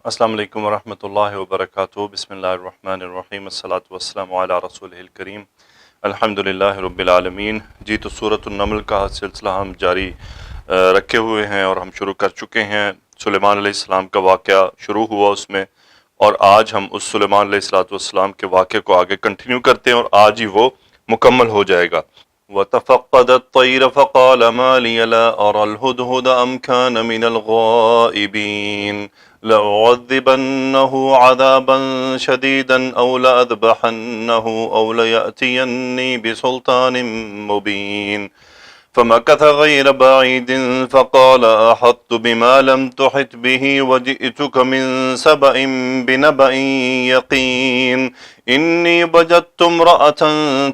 السلام علیکم ورحمۃ اللہ وبرکاتہ۔ بسم اللہ الرحمن الرحیم، الصلاۃ والسلام علی رسولہ الکریم، الحمد للہ رب العالمین۔ جی تو سورۃ النمل کا سلسلہ ہم جاری رکھے ہوئے ہیں اور ہم شروع کر چکے ہیں۔ سلیمان علیہ السلام کا واقعہ شروع ہوا اس میں، اور آج ہم اس سلیمان علیہ السلام کے واقعے کو آگے کنٹینیو کرتے ہیں اور آج ہی وہ مکمل ہو جائے گا۔ وَتَفَقَّدَ الطَّيْرَ فَقَالَ مَا لِيَ لَا أَرَى الْهُدْهُدَ أَمْ كَانَ مِنَ الْغَائِبِينَ لَأُعَذِّبَنَّهُ عَذَابًا شَدِيدًا أَوْ لَأَذْبَحَنَّهُ أَوْ لَيَأْتِيَنِّي بِسُلْطَانٍ مُّبِينٍ فمكث غير بعيد فقال أحطت بما لم تحط به وجئتك من سبأ بنبأ يقين إني وجدت امرأة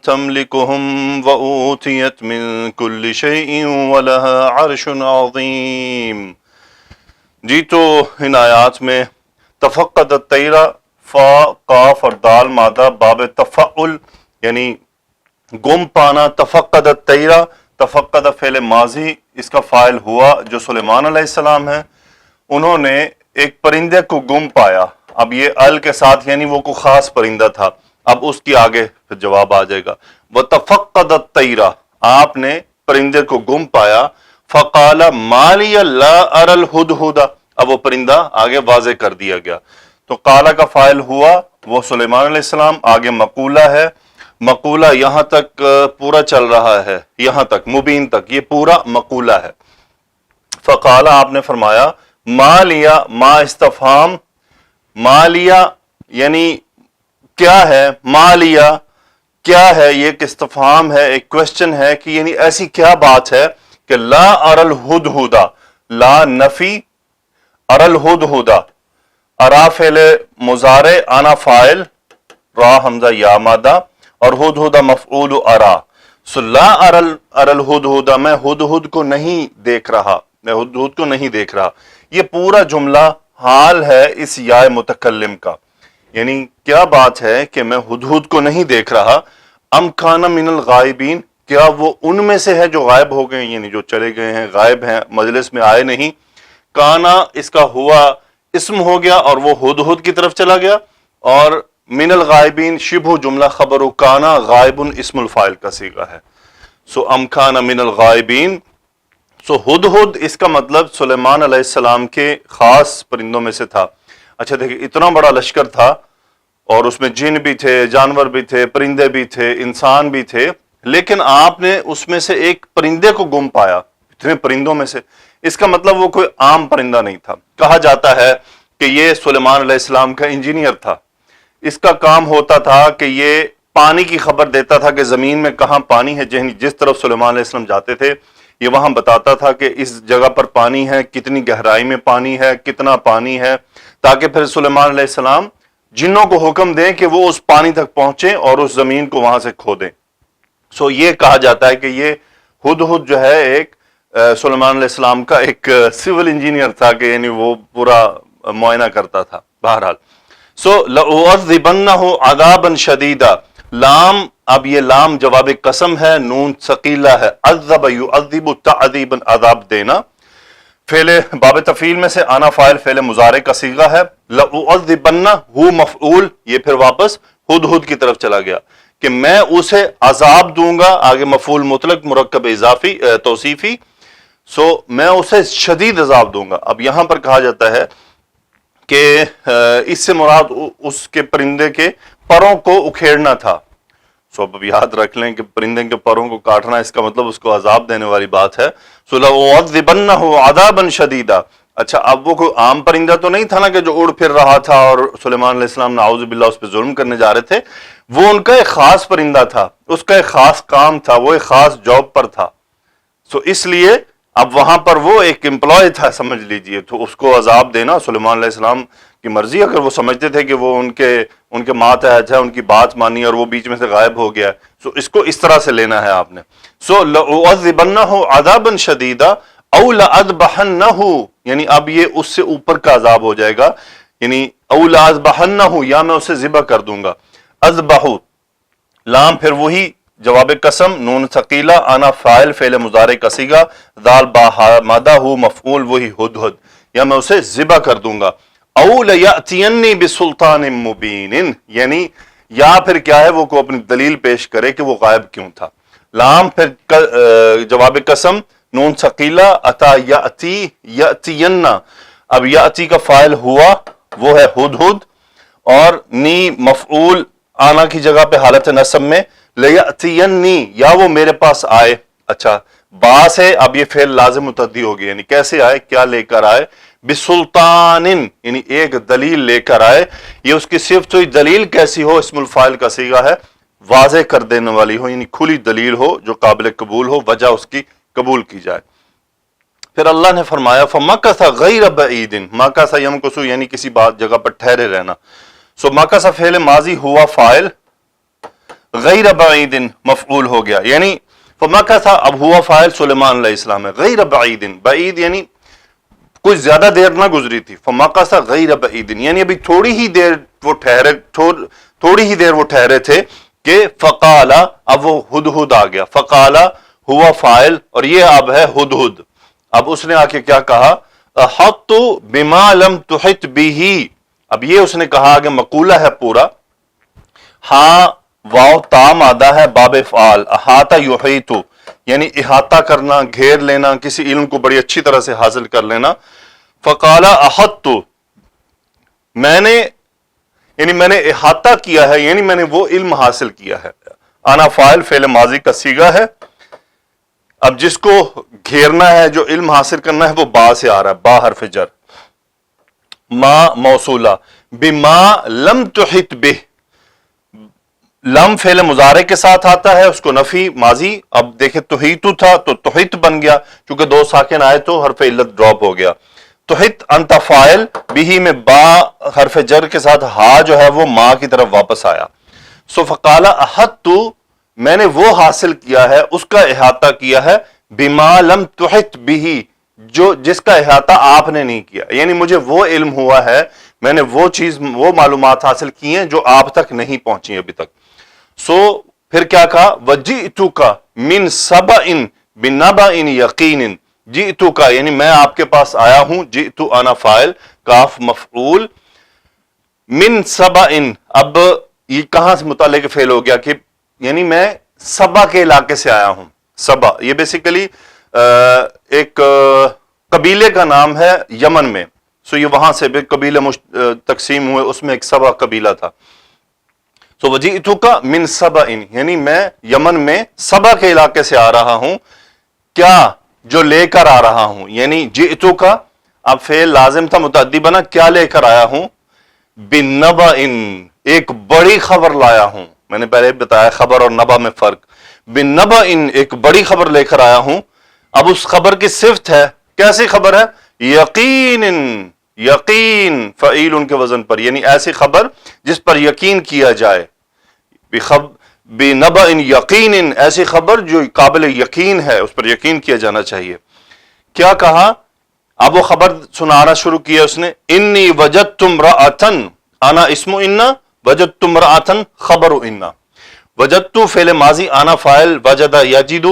تملكهم وأوتيت من كل شيء ولها عرش عظيم۔ جی تو ان آیات میں تفقد الطیرہ، فا قاف اور دال مادہ باب تفعل یعنی گم پانا، تفقد الطیرہ، تفقد فعل ماضی، اس کا فاعل ہوا جو سلیمان علیہ السلام ہے۔ انہوں نے ایک پرندے کو گم پایا۔ اب یہ ال کے ساتھ یعنی وہ کوئی خاص پرندہ تھا، اب اس کی آگے پھر جواب آ جائے گا۔ وَتَفَقَّدَ الطَّيْرَ، آپ نے پرندے کو گم پایا۔ فَقَالَ مَا لِيَ لَا أَرَى الْهُدْهُدَ، اب وہ پرندہ آگے واضح کر دیا گیا۔ تو قالا کا فاعل ہوا وہ سلیمان علیہ السلام، آگے مقولہ ہے، مقولہ یہاں تک پورا چل رہا ہے، یہاں تک مبین تک یہ پورا مقولہ ہے۔ فقالا، آپ نے فرمایا، ما لیا، ما استفہام، ما لیا یعنی کیا ہے، ما لیا کیا ہے، یہ ایک استفہام ہے، ایک کوشچن ہے کہ یعنی ایسی کیا بات ہے کہ لا ارى الہدہد، لا نفی، ارى الہدہد، ارا فعل مضارع، انا فاعل، را حمزہ یا مادہ، اور ہدہد مفعول ارا۔ سو لا ارى الہدہد، میں ہدہد کو نہیں دیکھ رہا، میں ہدہد کو نہیں دیکھ رہا۔ یہ پورا جملہ حال ہے اس یا متکلم کا، یعنی کیا بات ہے کہ میں ہدہد کو نہیں دیکھ رہا۔ ام کان من الغائبین، کیا وہ ان میں سے ہے جو غائب ہو گئے، یعنی جو چلے گئے ہیں، غائب ہیں، مجلس میں آئے نہیں۔ کانا اس کا ہوا اسم ہو گیا اور وہ ہدہد کی طرف چلا گیا، اور من الغائبین شبہ جملہ خبر کانا، غائب اسم الفاعل کا صیغہ ہے۔ سو ام کان من الغائبین، سو ہدہد اس کا مطلب سلیمان علیہ السلام کے خاص پرندوں میں سے تھا۔ اچھا دیکھیں، اتنا بڑا لشکر تھا اور اس میں جن بھی تھے، جانور بھی تھے، پرندے بھی تھے، انسان بھی تھے، لیکن آپ نے اس میں سے ایک پرندے کو گم پایا، اتنے پرندوں میں سے۔ اس کا مطلب وہ کوئی عام پرندہ نہیں تھا۔ کہا جاتا ہے کہ یہ سلیمان علیہ السلام کا انجینئر تھا، اس کا کام ہوتا تھا کہ یہ پانی کی خبر دیتا تھا کہ زمین میں کہاں پانی ہے، جس طرف سلیمان علیہ السلام جاتے تھے یہ وہاں بتاتا تھا کہ اس جگہ پر پانی ہے، کتنی گہرائی میں پانی ہے، کتنا پانی ہے، تاکہ پھر سلیمان علیہ السلام جنوں کو حکم دیں کہ وہ اس پانی تک پہنچیں اور اس زمین کو وہاں سے کھودیں۔ سو یہ کہا جاتا ہے کہ یہ ہدہد جو ہے ایک سلیمان علیہ السلام کا ایک سول انجینئر تھا، کہ یعنی وہ پورا معائنہ کرتا تھا۔ بہرحال سو لَأُعَذِّبَنَّهُ عَذَابًا شَدِيدًا، لام، اب یہ لام جواب قسم ہے، نون ثقیلہ ہے، عذب یعذب تعذیبا، عذاب دینا۔ فعل باب تفعیل میں سے انا فاعل فعل مضارع کا صیغہ ہے، لَأُعَذِّبَنَّ ہو مفعول، یہ پھر واپس ہدہد کی طرف چلا گیا کہ میں اسے عذاب دوں گا، آگے مفعول مطلق مرکب اضافی توصیفی، سو میں اسے شدید عذاب دوں گا۔ اب یہاں پر کہا جاتا ہے کہ اس سے مراد اس کے پرندے کے پروں کو اکھیڑنا تھا۔ سو اب یاد رکھ لیں کہ پرندے کے پروں کو کاٹنا اس کا مطلب اس کو عذاب دینے والی بات ہے۔ سو لَأُعَذِّبَنَّهُ عَذَابًا شَدِيدًا، اچھا اب وہ کوئی عام پرندہ تو نہیں تھا نا کہ جو اڑ پھر رہا تھا اور سلیمان علیہ السلام نعوذ باللہ اس پہ ظلم کرنے جا رہے تھے، وہ ان کا ایک خاص پرندہ تھا، اس کا ایک خاص کام تھا، وہ ایک خاص جاب پر تھا۔ سو اس لیے اب وہاں پر وہ ایک امپلائی تھا سمجھ لیجئے، تو اس کو عذاب دینا سلیمان علیہ السلام کی مرضی، اگر وہ سمجھتے تھے کہ وہ ان کے ماتحت ہے، ان کی بات مانی اور وہ بیچ میں سے غائب ہو گیا، سو اس کو اس طرح سے لینا ہے آپ نے۔ سو لَأُعَذِّبَنَّهُ عَذَابًا شَدِيدًا أَوْ لَأَذْبَحَنَّهُ، یعنی اب یہ اس سے اوپر کا عذاب ہو جائے گا، یعنی أَوْ لَأَذْبَحَنَّهُ، یا میں اسے ذبح کر دوں گا۔ اذبحو لام پھر وہی جواب قسم، نون ثقیلہ، انا فاعل فعل مضارع کا صیغہ، ذال با مادہ ہو مفعول وہی ہدہد، یا میں اسے ذبح کر دوں گا۔ او لیاتینی بسلطان مبین، یعنی یا پھر کیا ہے وہ کو اپنی دلیل پیش کرے کہ وہ غائب کیوں تھا. لام پھر جواب قسم، نون ثقیلہ، اتا یاتی یاتینا. اب یاتی کا فاعل ہوا وہ ہے ہدہد، اور نی مفعول آنا کی جگہ پہ حالت نصب میں، لیاتینی یا وہ میرے پاس آئے. اچھا با سے اب یہ فعل لازم متعدی ہو گیا، یعنی کیسے آئے، کیا لے کر آئے، بسلطان یعنی ایک دلیل لے کر آئے. یہ اس کی صفت ہوئی، دلیل کیسی ہو، اسم الفاعل کا صیغہ ہے، واضح کر دینے والی ہو، یعنی کھلی دلیل ہو جو قابل قبول ہو، وجہ اس کی قبول کی جائے. پھر اللہ نے فرمایا فمکث غیر بعید، مکث یمکث یعنی کسی بات جگہ پر ٹھہرے رہنا. سو مکث فعل ماضی ہوا فاعل، غیر بعید مفعول ہو گیا، یعنی فمکث اب ہوا فاعل سلیمان علیہ السلام ہے، غیر بعید، بعید یعنی کچھ زیادہ دیر نہ گزری تھی، فمکث غیر بعید یعنی ابھی تھوڑی ہی دیر وہ ٹھہرے تھے کہ فقال، اب وہ ہدہد آ گیا، فقال ہوا فاعل اور یہ اب ہے ہدہد. اب اس نے آ کے کیا کہا، احط بما لم تحط به، اب یہ اس نے کہا کہ مقولہ ہے پورا، ہاں واو تا مادہ ہے باب افعال، احاطہ یحیط یعنی احاطہ کرنا، گھیر لینا، کسی علم کو بڑی اچھی طرح سے حاصل کر لینا. فقال احط، میں نے احاطہ کیا ہے، یعنی میں نے وہ علم حاصل کیا ہے. آنا فاعل فعل ماضی کا صیغہ ہے. اب جس کو گھیرنا ہے، جو علم حاصل کرنا ہے، وہ با سے آ رہا ہے، با حرف جر، ما موصولہ، بما لم تحط به، لم فعل مضارع کے ساتھ آتا ہے، اس کو نفی ماضی، اب دیکھیں تحیط تھا تو تحیط بن گیا، کیونکہ دو ساکن آئے تو حرف علت ڈراپ ہو گیا. تحیط انت فاعل، بھی میں با حرف جر کے ساتھ ہا جو ہے وہ ما کی طرف واپس آیا. سو فقال احط، میں نے وہ حاصل کیا ہے، اس کا احاطہ کیا ہے، بما لم تحط به، جس کا احاطہ آپ نے نہیں کیا، یعنی مجھے وہ علم ہوا ہے، میں نے وہ معلومات حاصل کی ہیں جو آپ تک نہیں پہنچی ابھی تک. سو پھر کیا کہا، وجئتک من سبأ بنبأ یقین، جئتک یعنی میں آپ کے پاس آیا ہوں، جئت انا فاعل، کاف مفعول، من سبأ، اب یہ کہاں سے متعلق فعل ہو گیا کہ یعنی میں سبا کے علاقے سے آیا ہوں. سبا یہ بیسیکلی ایک قبیلے کا نام ہے یمن میں، سو یہ وہاں سے بھی قبیلے تقسیم ہوئے، اس میں ایک سبا قبیلہ تھا. سو وجئتک من سبأ یعنی میں یمن میں سبا کے علاقے سے آ رہا ہوں، کیا جو لے کر آ رہا ہوں، یعنی جئتک اب فعل لازم تھا متعدی بنا، کیا لے کر آیا ہوں، بنبأ ایک بڑی خبر لایا ہوں. میں نے پہلے بتایا خبر اور نبا میں فرق، بنبأ ایک بڑی خبر لے کر آیا ہوں. اب اس خبر کی صفت ہے، کیسی خبر ہے، یقین، یقین فعیل ان کے وزن پر، یعنی ایسی خبر جس پر یقین کیا جائے، بنبأ یقین ایسی خبر جو قابل یقین ہے، اس پر یقین کیا جانا چاہیے. کیا کہا، اب وہ خبر سنانا شروع کیا اس نے، انی وجدت امرأۃ، انا اسم انا، وجدت امرأۃ خبر انا، وجدت فعل ماضی، انا فاعل، وجد یجد،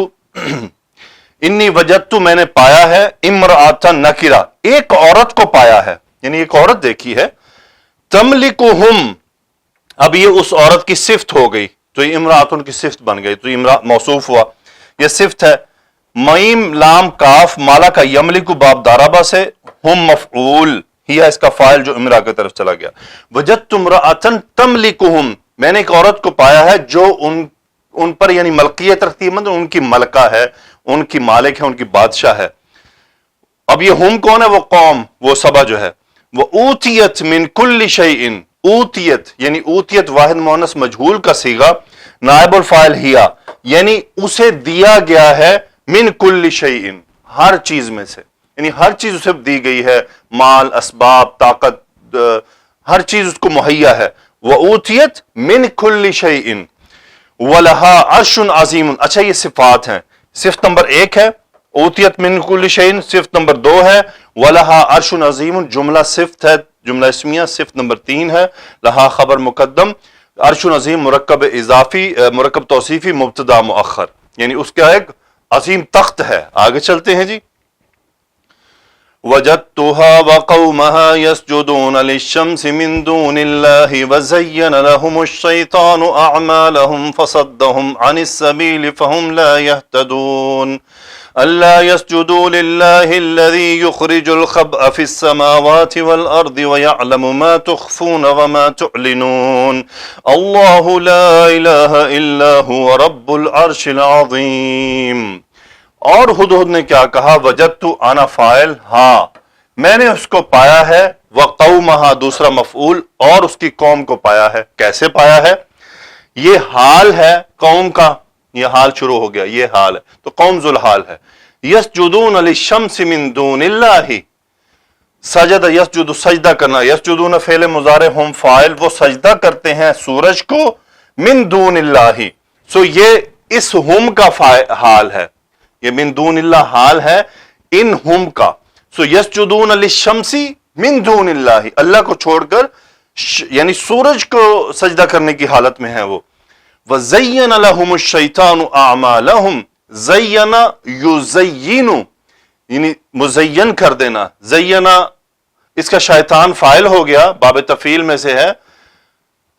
انی وجدت میں نے پایا ہے، امرأۃ نکرہ ایک عورت کو پایا ہے، یعنی ایک عورت دیکھی ہے، تملکہم اب یہ اس عورت کی صفت ہو گئی، تو یہ امرأۃ کی صفت بن گئی، تو امرأ موصوف ہوا، یہ صفت ہے. میم لام کاف مالا کا یملک باب داربا سے، ہم مفعول ہی ہے اس کا فاعل جو امرأ کی طرف چلا گیا. وجدت امرأۃ تملکہم میں نے ایک عورت کو پایا ہے جو ان پر یعنی ملکیت رکھتی ہے، مطلب ان کی ملکہ ہے، ان کی مالک ہے، ان کی بادشاہ ہے. اب یہ ہم کون ہے، وہ قوم، وہ سبا جو ہے. وہ اوتیت من کل شیء، اوتیت یعنی اوتیت واحد مؤنث مجہول کا صیغہ، نائب الفاعل ہیا، یعنی اسے دیا گیا ہے، من کل شیء ہر چیز میں سے، یعنی ہر چیز اسے دی گئی ہے، مال، اسباب، طاقت، ہر چیز اس کو مہیا ہے. وَأُوتِيَتْ مِنْ كُلِّ شَيْءٍ وَلَهَا عَرْشٌ عَظِيمٌ. اچھا یہ صفات ہیں، صفت نمبر 1 ہے اوتیت من کل شیء، صفت نمبر 2 ہے وَلَهَا عَرْشٌ عَظِيمٌ، جملہ صفت ہے، جملہ اسمیہ، صفت نمبر 3 ہے، لہا خبر مقدم، عرش عظیم مرکب اضافی، مرکب توصیفی، مبتدا مؤخر، یعنی اس کا ایک عظیم تخت ہے. آگے چلتے ہیں جی. وجدتها وقومها يسجدون للشمس من دون الله وزين لهم الشيطان أعمالهم فصدهم عن السبيل فهم لا يهتدون ألا يسجدوا لله الذي يخرج الخبأ في السماوات والأرض ويعلم ما تخفون وما تعلنون الله لا إله إلا هو رب العرش العظيم. اور ہدہد نے کیا کہا؟ وجدت انا فاعل، ہاں میں نے اس کو پایا ہے، وقومہا دوسرا مفعول، اور اس کی قوم کو پایا ہے. کیسے پایا ہے؟ یہ حال ہے قوم کا، یہ حال شروع ہو گیا، یہ حال ہے تو قوم ذوالحال ہے. یسجدون للشمس من دون اللہ، سجد یسجد سجدہ کرنا، یسجدون فعل مضارع ہم فاعل، وہ سجدہ کرتے ہیں سورج کو، من دون اللہ، سو یہ اس ہم کا حال ہے، یہ من دون اللہ حال ہے ان ہم کا. سو یسجدون للشمس من دون اللہ، اللہ کو چھوڑ کر یعنی سورج کو سجدہ کرنے کی حالت میں ہے وہ. وَزَيَّنَ لَهُمُ الشَّيْطَانُ أَعْمَالَهُمْ زَيَّنَ يُزَيِّنُ یعنی مزین کر دینا، زینا اس کا شیطان فاعل ہو گیا، باب تفعیل میں سے ہے.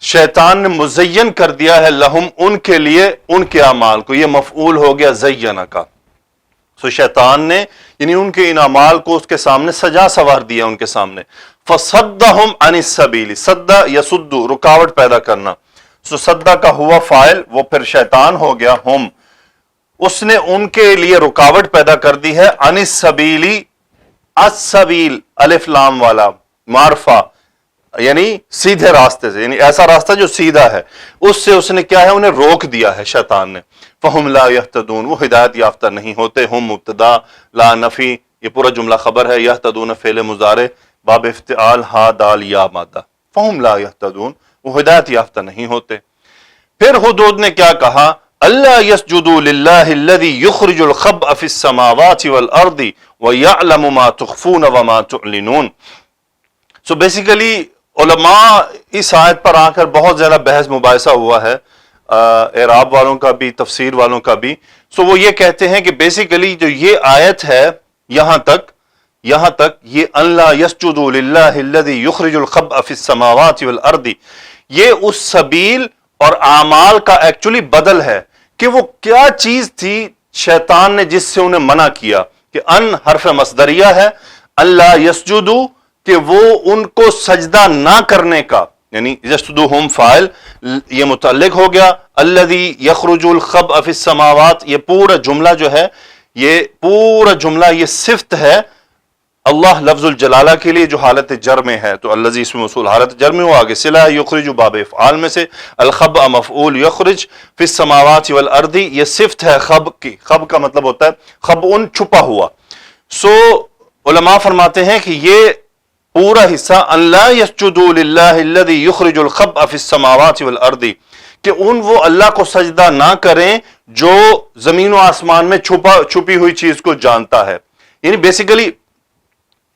شیطان نے مزین کر دیا ہے لہم ان کے لیے ان کے اعمال کو، یہ مفعول ہو گیا زینا کا. سو شیطان نے یعنی ان کے ان اعمال کو اس کے سامنے سجا سوار دیا ان کے سامنے. فصدہم عن السبیل، صدہ یسد رکاوٹ پیدا کرنا. سو صدہ کا ہوا فاعل، وہ پھر شیطان ہو گیا ہم، اس نے ان کے لیے رکاوٹ پیدا کر دی ہے. عن السبیل، السبیل الف لام والا معرفہ یعنی سیدھے راستے سے، یعنی ایسا راستہ جو سیدھا ہے، اس سے اس نے کیا ہے انہیں روک دیا ہے شیطان نے. فہم لا یہتدون، وہ ہدایت یافتہ نہیں ہوتے. ہم مبتدا، لا نفی، یہ پورا جملہ خبر ہے. یہتدون فعل مضارع باب افتعال ہا دال یا مادہ. فہم لا یہتدون، وہ ہدایت یافتہ نہیں ہوتے. پھر ہدہد نے کیا کہا؟ اللہ یسجدوا للہ الذی یخرج الخبء فی السماوات والارض ویعلم ما تخفون وما تعلنون. سو بیسیکلی علماء اس آیت پر آ کر بہت زیادہ بحث مباحثہ ہوا ہے، اعراب والوں کا بھی تفسیر والوں کا بھی. سو وہ یہ کہتے ہیں کہ بیسیکلی جو یہ آیت ہے یہاں تک یہ اللہ یسجدوا للہ الذی یخرج الخبء فی السماوات والارض، یہ اس سبیل اور اعمال کا ایکچولی بدل ہے کہ وہ کیا چیز تھی شیطان نے جس سے انہیں منع کیا. کہ ان حرف مصدریہ ہے، اللہ یسجدو کہ وہ ان کو سجدہ نہ کرنے کا، یعنی یسجدوہم فاعل، یہ متعلق ہو گیا. الذی یخرج الخبء فی السماوات، یہ پورا جملہ جو ہے، یہ پورا جملہ یہ صفت ہے اللہ لفظ الجلالہ کے لیے جو حالت جر میں ہے. تو الذی اسم موصول حالت جر میں ہو، آگے صلہ یخرج باب افعال میں سے، الخبء مفعول یخرج فی السماوات والارض یہ صفت ہے خب کی. خب کا مطلب ہوتا ہے خبء چھپا ہوا. سو علماء فرماتے ہیں کہ یہ پورا حصہ اللہ یسجدوا للہ الذی یخرج الخبء فی السماوات والارض، کہ وہ اللہ کو سجدہ نہ کریں جو زمین و آسمان میں چھپی ہوئی چیز کو جانتا ہے. یعنی بیسیکلی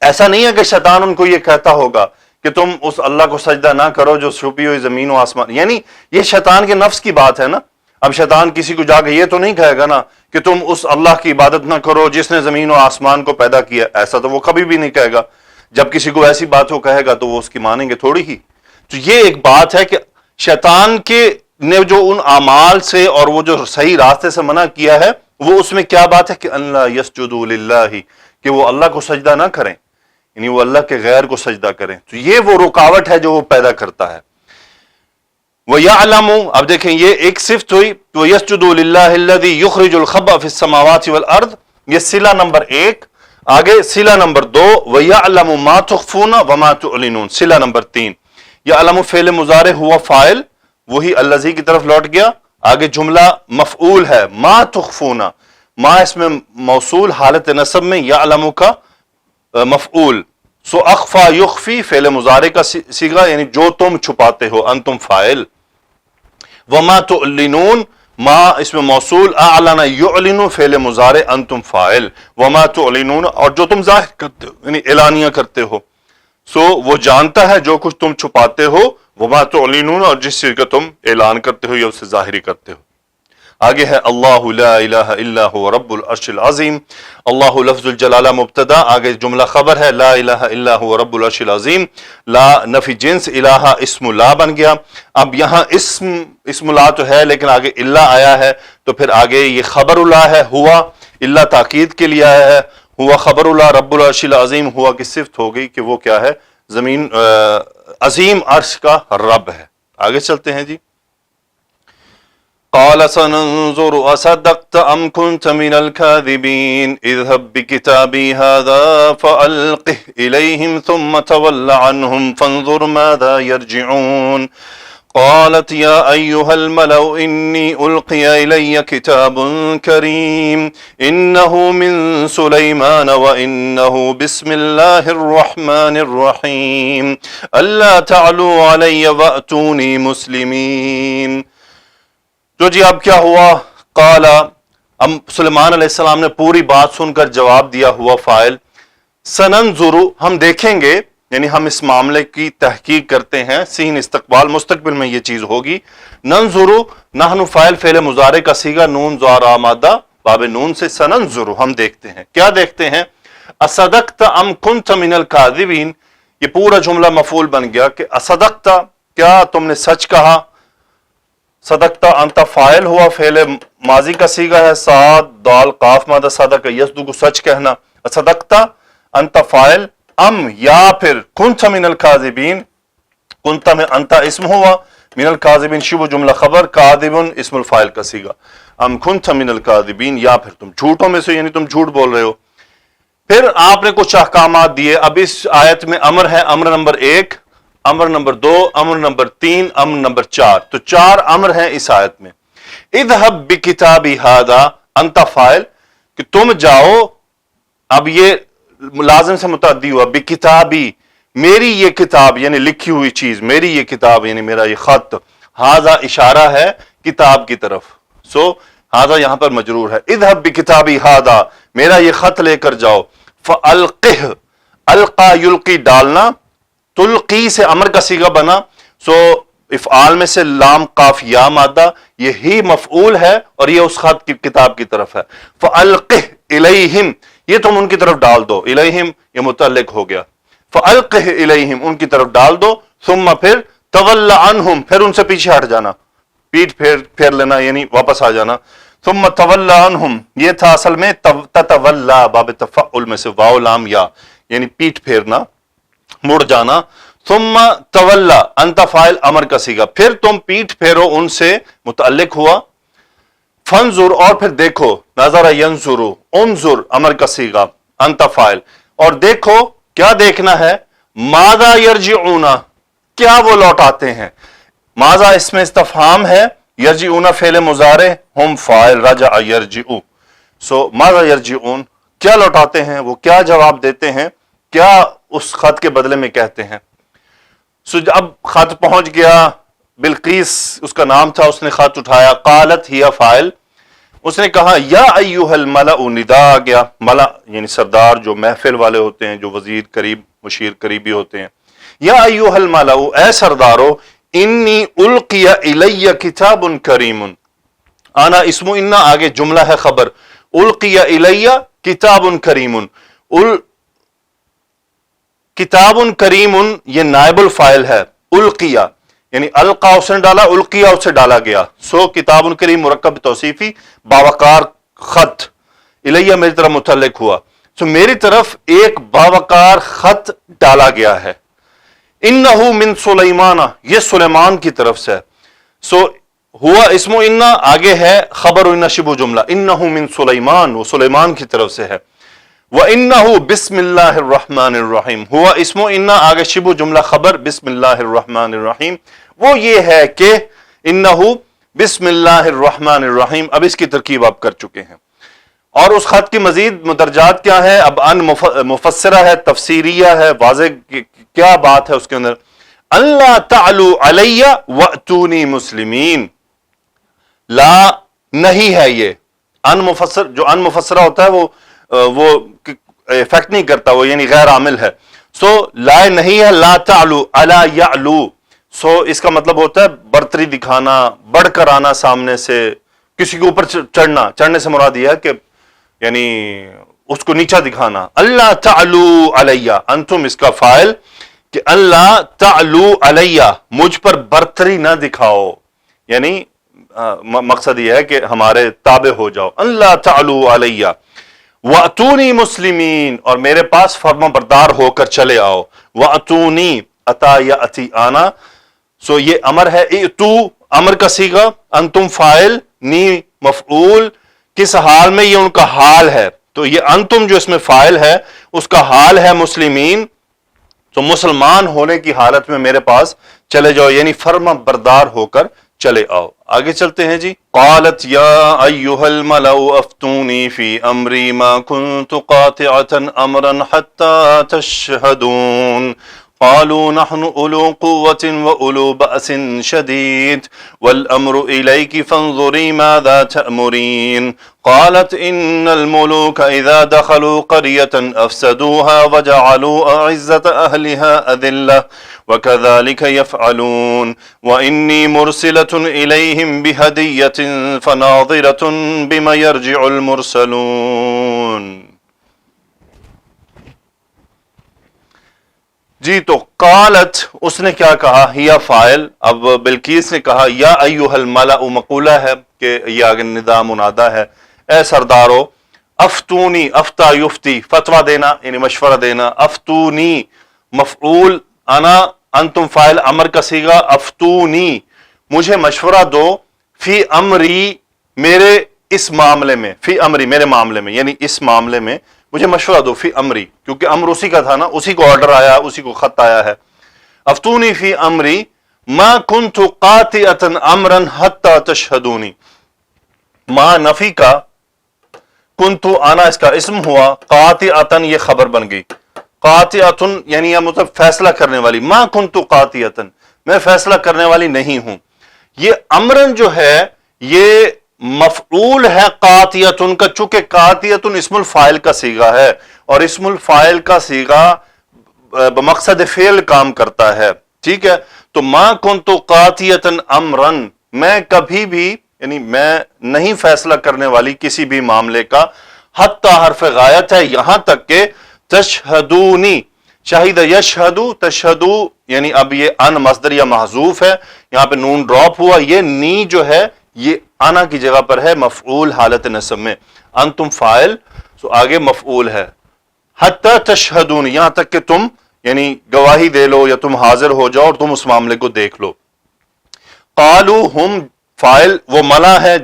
ایسا نہیں ہے کہ شیطان ان کو یہ کہتا ہوگا کہ تم اس اللہ کو سجدہ نہ کرو جو چھپی ہوئی زمین و آسمان، یعنی یہ شیطان کے نفس کی بات ہے نا. اب شیطان کسی کو جا کے یہ تو نہیں کہے گا نا کہ تم اس اللہ کی عبادت نہ کرو جس نے زمین و آسمان کو پیدا کیا، ایسا تو وہ کبھی بھی نہیں کہے گا. جب کسی کو ایسی بات وہ کہے گا تو وہ اس کی مانیں گے تھوڑی ہی. تو یہ ایک بات ہے کہ شیطان کے نے جو ان اعمال سے اور وہ جو صحیح راستے سے منع کیا ہے، وہ اس میں کیا بات ہے کہ اللہ یسجدوا للہ، کہ وہ اللہ کو سجدہ نہ کریں، یعنی وہ اللہ کے غیر کو سجدہ کریں. تو یہ وہ رکاوٹ ہے جو وہ پیدا کرتا ہے. وَيَعْلَمُ، اب دیکھیں یہ ایک صفت ہوئی، وَيَسْجُدُوا لِلَّهِ الَّذِي يُخْرِجُ الْخَبْءَ فِي السَّمَاوَاتِ وَالْأَرْضِ، یہ صلہ نمبر 1. آگے صلہ نمبر 2 وَيَعْلَمُ مَا تُخْفُونَ وَمَا تُعْلِنُونَ، صلہ نمبر 3. یعلم فعل مضارع ہوا فاعل، وہی الذی کی طرف لوٹ گیا. آگے جملہ مفعول ہے ما تخفون، ما اس میں موصول حالت نصب میں، یعلم کا مفعول. سو اخفا یخفی فعل مضارع کا صیغہ، یعنی جو تم چھپاتے ہو، انتم فاعل. وما تعلنون، ما اس میں موصول، اعلن یعلن فعل مضارع انتم فاعل. وما تعلنون، اور جو تم ظاہر کرتے ہو یعنی اعلانیہ کرتے ہو. سو وہ جانتا ہے جو کچھ تم چھپاتے ہو. وما تعلنون، اور جس چیز کا تم اعلان کرتے ہو یا اسے ظاہری کرتے ہو. آگے ہے اللہ لا الہ الا هو رب العرش العظیم. اللہ لفظ الجلالہ مبتدا، آگے جملہ خبر ہے لا الہ الا هو رب العرش العظیم. لا نفی جنس، الہ اسم لا بن گیا. اب یہاں اسم لا تو ہے لیکن آگے الا آیا ہے تو پھر آگے یہ خبر اللہ ہے. ہوا الا تاکید کے لیے آیا ہے. ہوا خبر اللہ رب العرش العظیم، ہوا کی صفت ہو گئی کہ وہ کیا ہے؟ زمین عظیم عرش کا رب ہے. آگے چلتے ہیں جی. قال سننظر اصدقت ام كنت من الكاذبين اذهب بكتابي هذا فألقه إليهم ثم تول عنهم فانظر ماذا يرجعون. قالت يا أيها الملأ إني ألقي إلي كتاب كريم إنه من سليمان وإنه بسم الله الرحمن الرحيم ألا تعلوا علي وأتوني مسلمين. تو جی اب کیا ہوا؟ قال، سلیمان علیہ السلام نے پوری بات سن کر جواب دیا. ہوا فاعل، سننظر ہم دیکھیں گے، یعنی ہم اس معاملے کی تحقیق کرتے ہیں. سین استقبال، مستقبل میں یہ چیز ہوگی. ننظر نحن فاعل فعل مضارع کا صیغہ نون ضارع مادہ باب نون سے. سننظر ہم دیکھتے ہیں. کیا دیکھتے ہیں؟ اصدقت ام کنت من الکاذبین، یہ پورا جملہ مفعول بن گیا کہ اصدقت، کیا تم نے سچ کہا؟ صدقتا انت فاعل ہوا، فعل ماضی کا صیغہ ہے صاد دال قاف مادہ صدق یصدق سچ کہنا. صدقتا انت فاعل، ام یا پھر کنت من الکاذبین، کنت میں انت اسم ہوا، من الکاذبین شبہ جملہ خبر، کاذب اسم الفاعل کا صیغہ. ام کنت من الکاذبین، یا پھر تم جھوٹوں میں سے، یعنی تم جھوٹ بول رہے ہو. پھر آپ نے کچھ احکامات دیے. اب اس آیت میں امر ہے، امر نمبر 1، امر نمبر 2، امر نمبر 3، امر نمبر 4. تو 4 امر ہیں اس آیت میں. اذهب بکتابی ھذا، انت فاعل کہ تم جاؤ، اب یہ لازم سے متعدی ہوا، بکتابی میری یہ کتاب یعنی لکھی ہوئی چیز، میری یہ کتاب یعنی میرا یہ خط. ھذا اشارہ ہے کتاب کی طرف. سو ھذا یہاں پر مجرور ہے. اذهب بکتابی ھذا، میرا یہ خط لے کر جاؤ. فالقہ، القا یلقی ڈالنا، تلقی سے امر کا صیغہ بنا. سو افعال میں سے لام قاف یا مادہ، یہی مفعول ہے اور یہ اس خط کی کتاب کی طرف ہے. فالقہ الیہم، یہ تم ان کی طرف ڈال دو. الیہم یہ متعلق ہو گیا. فالقہ الیہم، ان کی طرف ڈال دو. ثم پھر تول عنہم، پھر ان سے پیچھے ہٹ جانا، پیٹ پھیر لینا یعنی واپس آ جانا. ثم تول عنہم، یہ تھا اصل میں تتولا باب تفعل میں سے واو لام یا، یعنی پیٹ پھیرنا، مڑ جانا. ثم تولا انت فاعل امر کا صیغہ، پھر تم پیٹ پھیرو ان سے متعلق ہوا. فانظر اور پھر دیکھو، نظر ینظر، انظر امر کا صیغہ انت فاعل، اور دیکھو کیا دیکھنا ہے؟ ماذا یرجعون، کیا وہ لوٹاتے ہیں. ماذا اس میں استفہام ہے، یرجعون فعل مضارع، ہم فاعل رجع یرجع. سو ماذا یرجعون، کیا لوٹاتے ہیں، وہ کیا جواب دیتے ہیں، کیا اس خط کے بدلے میں کہتے ہیں. سو اب خط پہنچ گیا، بلقیس اس کا نام تھا، اس نے خط اٹھایا. قالت ہی فاعل، اس نے کہا یا ایھا الملأ، ندا آ گیا. ملا یعنی سردار، جو محفل والے ہوتے ہیں، جو وزیر قریب مشیر قریبی ہوتے ہیں. یا ایھا الملأ، اے سردارو، انی القی الی کتاب کریم. آنا اسم انا، آگے جملہ ہے خبر. القی الی کتاب کریم، کتاب کریم یہ نائب الفاعل ہے. القیہ یعنی القا اس نے ڈالا، القیہ اس سے ڈالا گیا. سو کتاب کریم مرکب توصیفی، باوقار خط. الیہ میری طرف متعلق ہوا. سو میری طرف ایک باوقار خط ڈالا گیا ہے. انہ من سلیمان، یہ سلیمان کی طرف سے. سو ہوا اسم انا، آگے ہے خبر انا شبہ جملہ. انہ من سلیمان، وہ سلیمان کی طرف سے ہے. وَإِنَّهُ بسم اللہ الرحمن الرحیم، ہوا اسم انا، آگے شبہ جملہ خبر بسم اللہ الرحمن الرحیم. وہ یہ ہے کہ انہو بسم اللہ الرحمن الرحیم. اب اس کی ترکیب آپ کر چکے ہیں. اور اس خط کی مزید مدرجات کیا ہے؟ اب ان مفسرہ ہے، تفسیریہ ہے، واضح کیا بات ہے اس کے اندر. اللہ تعلو علی واتونی مسلمین، لا نہیں ہے یہ ان مفسر. جو ان مفسرہ ہوتا ہے وہ افیکٹ نہیں کرتا، وہ یعنی غیر عامل ہے. سو لا نہیں ہے، لا تعلو علی یعلو. سو اس کا مطلب ہوتا ہے برتری دکھانا، بڑھ کر آنا سامنے سے، کسی کے اوپر چڑھنے سے مراد یہ ہے کہ یعنی اس کو نیچا دکھانا. اللہ تعلو علیہ، انتم اس کا فاعل کہ اللہ تعلو علیہ، مجھ پر برتری نہ دکھاؤ، یعنی مقصد یہ ہے کہ ہمارے تابع ہو جاؤ. اللہ تعلو علیہ وَأْتُونِي مُسْلِمِينَ، اور میرے پاس فرما بردار ہو کر چلے آؤ. وَأْتُونِي اتا یاتی آنا، سو یہ امر ہے. ائتو امر کا صیغہ، انتم فاعل، نی مفعول. کس حال میں؟ یہ ان کا حال ہے. تو یہ انتم جو اس میں فاعل ہے اس کا حال ہے مسلمین، تو مسلمان ہونے کی حالت میں میرے پاس چلے جاؤ، یعنی فرما بردار ہو کر چلے آؤ. آگے چلتے ہیں جی. قالت یا ایھا الملأ افتونی فی امری ما کنت قاطعۃ امرا حتی تشہدون. قالوا نحن أولو قوة وأولو بأس شديد والأمر إليك فانظري ماذا تأمرين. قالت إن الملوك إذا دخلوا قرية أفسدوها وجعلوا أعزة أهلها أذلة وكذلك يفعلون. وإني مرسلة إليهم بهدية فناظرة بما يرجع المرسلون. جی تو قالت، اس نے کیا کہا؟ یا فاعل. اب بلقیس نے کہا یا ایھا الملأ، مقولہ ہے کہ یہ آگے ندا منادا ہے، اے سردارو. افتونی، افتا یفتی، فتویٰ دینا یعنی مشورہ دینا. افتونی مفعول، انا انتم فاعل، امر کا صیغہ. افتونی، مجھے مشورہ دو. فی امری، میرے اس معاملے میں. فی امری، میرے معاملے میں، یعنی اس معاملے میں مجھے مشورہ دو. فی امری، کیونکہ امر اسی کا تھا نا، اسی کو آرڈر آیا، اسی کو خط آیا ہے. افتونی فی امری ما کنت قاطعۃ امرا حتی تشہدونی. ما نفی کا، کنت آنا اس کا اسم ہوا، قاطعۃ یہ خبر بن گئی. قاطعۃ یعنی یہ مطلب فیصلہ کرنے والی. ما کنت قاطعۃ، میں فیصلہ کرنے والی نہیں ہوں. یہ امرن جو ہے یہ مفعول ہے قاطعۃ کا، چونکہ قاطعۃ اسم الفاعل کا صیغہ ہے اور اسم الفاعل کا صیغہ بمقصد فعل کام کرتا ہے. ٹھیک ہے، تو ما کنت قاطعۃ امرا، میں کبھی بھی یعنی میں نہیں فیصلہ کرنے والی کسی بھی معاملے کا. حتی حرف غایت ہے، یہاں تک کہ تشہدونی، شہید یشہدو، تشہدو یعنی اب یہ ان مصدر یا محذوف ہے، یہاں پہ نون ڈراپ ہوا. یہ نی جو ہے یہ انا کی جگہ پر ہے، مفعول حالت نصب میں. انتم فاعل، سو آگے مفعول ہے. حتی تشہدون، یہاں تک کہ تم یعنی گواہی دے لو یا تم حاضر ہو جاؤ اور تم اس معاملے کو دیکھ لو. قالو، ہم فاعل، وہ ملا ہے،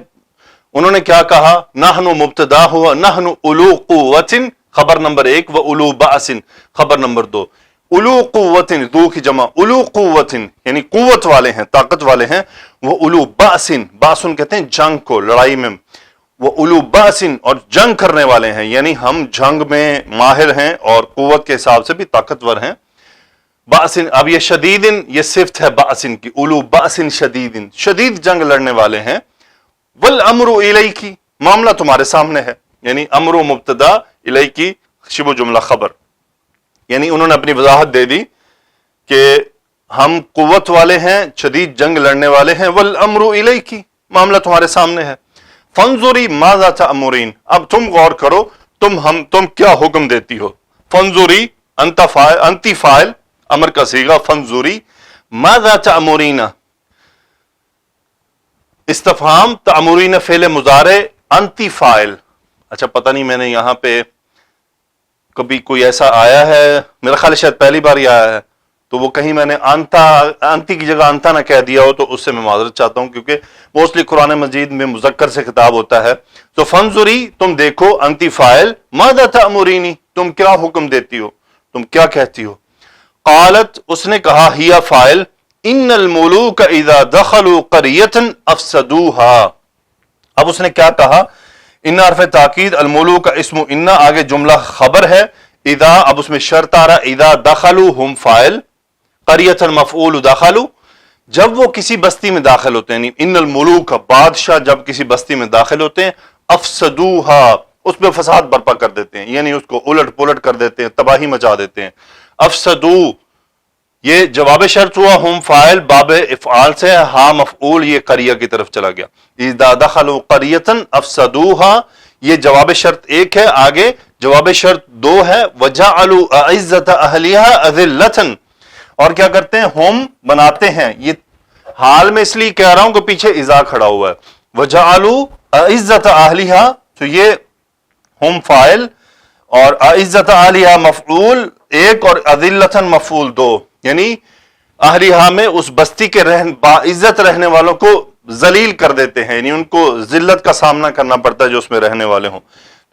انہوں نے کیا کہا؟ نحن مبتدا ہوا، نحن اولو قوت خبر نمبر 1، و اولو بأس خبر نمبر 2. اولو قوت، ذو کی جمع، اولو قوت یعنی قوت والے ہیں، طاقت والے ہیں. وہ اولو بأس، باسن کہتے ہیں جنگ کو، لڑائی میں. وہ اولو بأس، اور جنگ کرنے والے ہیں، یعنی ہم جنگ میں ماہر ہیں اور قوت کے حساب سے بھی طاقتور ہیں. بأس، اب یہ شدیدن یہ صفت ہے بأس کی، اولو بأس شدیدن، شدید جنگ لڑنے والے ہیں. والامر الیک، معاملہ تمہارے سامنے ہے، یعنی امر و مبتدا، الیک شبہ جملہ خبر. یعنی انہوں نے اپنی وضاحت دے دی کہ ہم قوت والے ہیں، شدید جنگ لڑنے والے ہیں. والامر الیک، معاملہ تمہارے سامنے ہے. فانظری ماذا تأمرین، اب تم غور کرو، تم کیا حکم دیتی ہو. فانظری، انتی فاعل، امر کا صیغہ. فانظری ماذا تأمرین، استفہام، تأمرین فعل مضارع، انتی فاعل. اچھا پتہ نہیں میں نے یہاں پہ کبھی کوئی ایسا آیا ہے، میرا خیال شاید پہلی بار ہی آیا ہے، تو وہ کہیں میں نے انتی کی جگہ انتا نہ کہہ دیا ہو تو اس سے میں معذرت چاہتا ہوں، کیونکہ موسٹلی قرآن مجید میں مذکر سے خطاب ہوتا ہے. تو فانظری، تم دیکھو، انتی فاعل، ماذا تأمرینی، تم کیا حکم دیتی ہو، تم کیا کہتی ہو. قالت، اس نے کہا، ہی فاعل، ان الملوک اذا دخلوا قریۃ افسدوها. اب اس نے کیا کہا؟ ان حرف تاکید، الملوک کا اسم ان، آگے جملہ خبر ہے. اذا، اب اس میں شرط آ رہا، اذا دخلوا ہم فاعل، قریۃ مفعول دخلوا، جب وہ کسی بستی میں داخل ہوتے ہیں، یعنی ان الملوک بادشاہ جب کسی بستی میں داخل ہوتے ہیں، افسدوها اس پہ فساد برپا کر دیتے ہیں، یعنی اس کو الٹ پلٹ کر دیتے ہیں، تباہی مچا دیتے ہیں. افسدو یہ جواب شرط ہوا، ہم فاعل باب افعال سے، ہاں مفعول یہ قریہ کی طرف چلا گیا. اذا دخلوا قریۃ افسدوها، یہ جواب شرط ایک ہے. آگے جواب شرط دو ہے، وجعلوا اعزۃ اہلها اذلۃ، اور کیا کرتے ہیں؟ ہم بناتے ہیں. یہ حال میں اس لیے کہہ رہا ہوں کہ پیچھے اذا کھڑا ہوا ہے. وجعلوا اعزۃ اہلها، تو یہ ہم فاعل اور اعزۃ اہلها مفعول ایک اور اذلۃ مفعول دو، یعنی اہلها میں اس بستی کے باعزت رہنے والوں کو ذلیل کر دیتے ہیں، یعنی ان کو ذلت کا سامنا کرنا پڑتا ہے جو اس میں رہنے والے ہوں.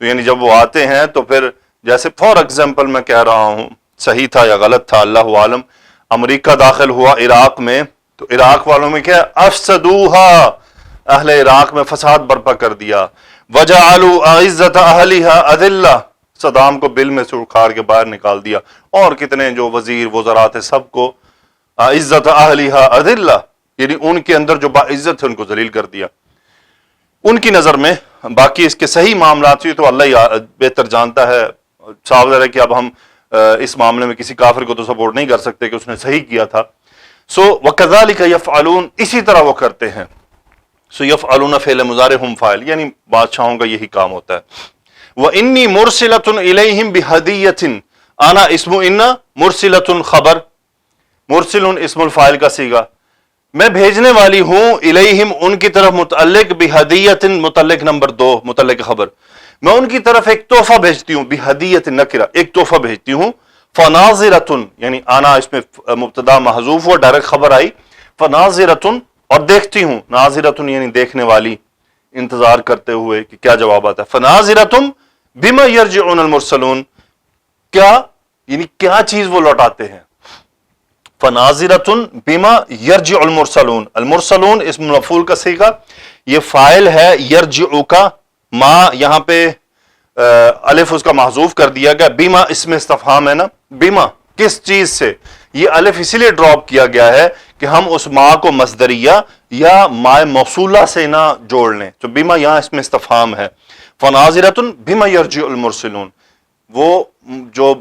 تو یعنی جب وہ آتے ہیں تو پھر جیسے فار ایگزامپل میں کہہ رہا ہوں، صحیح تھا یا غلط تھا اللہ عالم، امریکہ داخل ہوا عراق میں، تو عراق والوں میں کیا افسدوها، اہل عراق میں فساد برپا کر دیا. وجعلوا اعزۃ اہلها اذلہ، صدام کو بل میں سے اکھاڑ کے باہر نکال دیا، اور کتنے جو وزیر وزراء تھے سب کو اعزۃ اہلها اذلہ، یعنی ان کے اندر جو باعزت ہے ان کو ذلیل کر دیا ان کی نظر میں. باقی اس کے صحیح معاملات تو اللہ بہتر جانتا ہے. صاف ظاہر ہے کہ اب ہم اس معاملے میں کسی کافر کو تو سپورٹ نہیں کر سکتے کہ اس نے صحیح کیا تھا. سو وَكَذَلِكَ يَفْعَلُونَ، اسی طرح وہ کرتے ہیں. سو یفعلون فعل مضارع ہم فاعل، یعنی بادشاہوں کا یہی کام ہوتا ہے. وَإِنِّي مُرْسِلَةٌ إِلَيْهِمْ بِهَدِيَّةٍ، آنا اسم ان، مرسلۃ خبر، مرسل اسم الفاعل کا صیغہ، میں بھیجنے والی ہوں الیہم ان کی طرف، متعلق بہدیۃ متعلق نمبر 2 متعلق خبر، میں ان کی طرف ایک تحفہ بھیجتی ہوں، بہدیۃ نکرہ ایک تحفہ بھیجتی ہوں. فناظرۃ، یعنی آنا اس میں مبتدا محذوف ہوا، ڈائریکٹ خبر آئی. فناظرۃ، اور دیکھتی ہوں، ناظرۃ یعنی دیکھنے والی، انتظار کرتے ہوئے کہ کیا جواب آتا ہے. فناظرۃ بما یرجعون المرسلون، کیا یعنی کیا چیز وہ لوٹاتے ہیں. فناظرۃ بما یرجع المرسلون، المرسلون اسم مفعول کا صیغہ، یہ فاعل ہے یرجع کا، ما یہاں پہ الف اس کا محذوف کر دیا گیا. بما اس میں استفہام ہے نا، بما کس چیز سے، یہ الف اسی لیے ڈراپ کیا گیا ہے کہ ہم اس ما کو مصدریہ یا ما موصولہ سے نہ جوڑ لیں. تو بما یہاں اس میں استفہام ہے. فناظرۃ بما یرجع المرسلون، وہ جو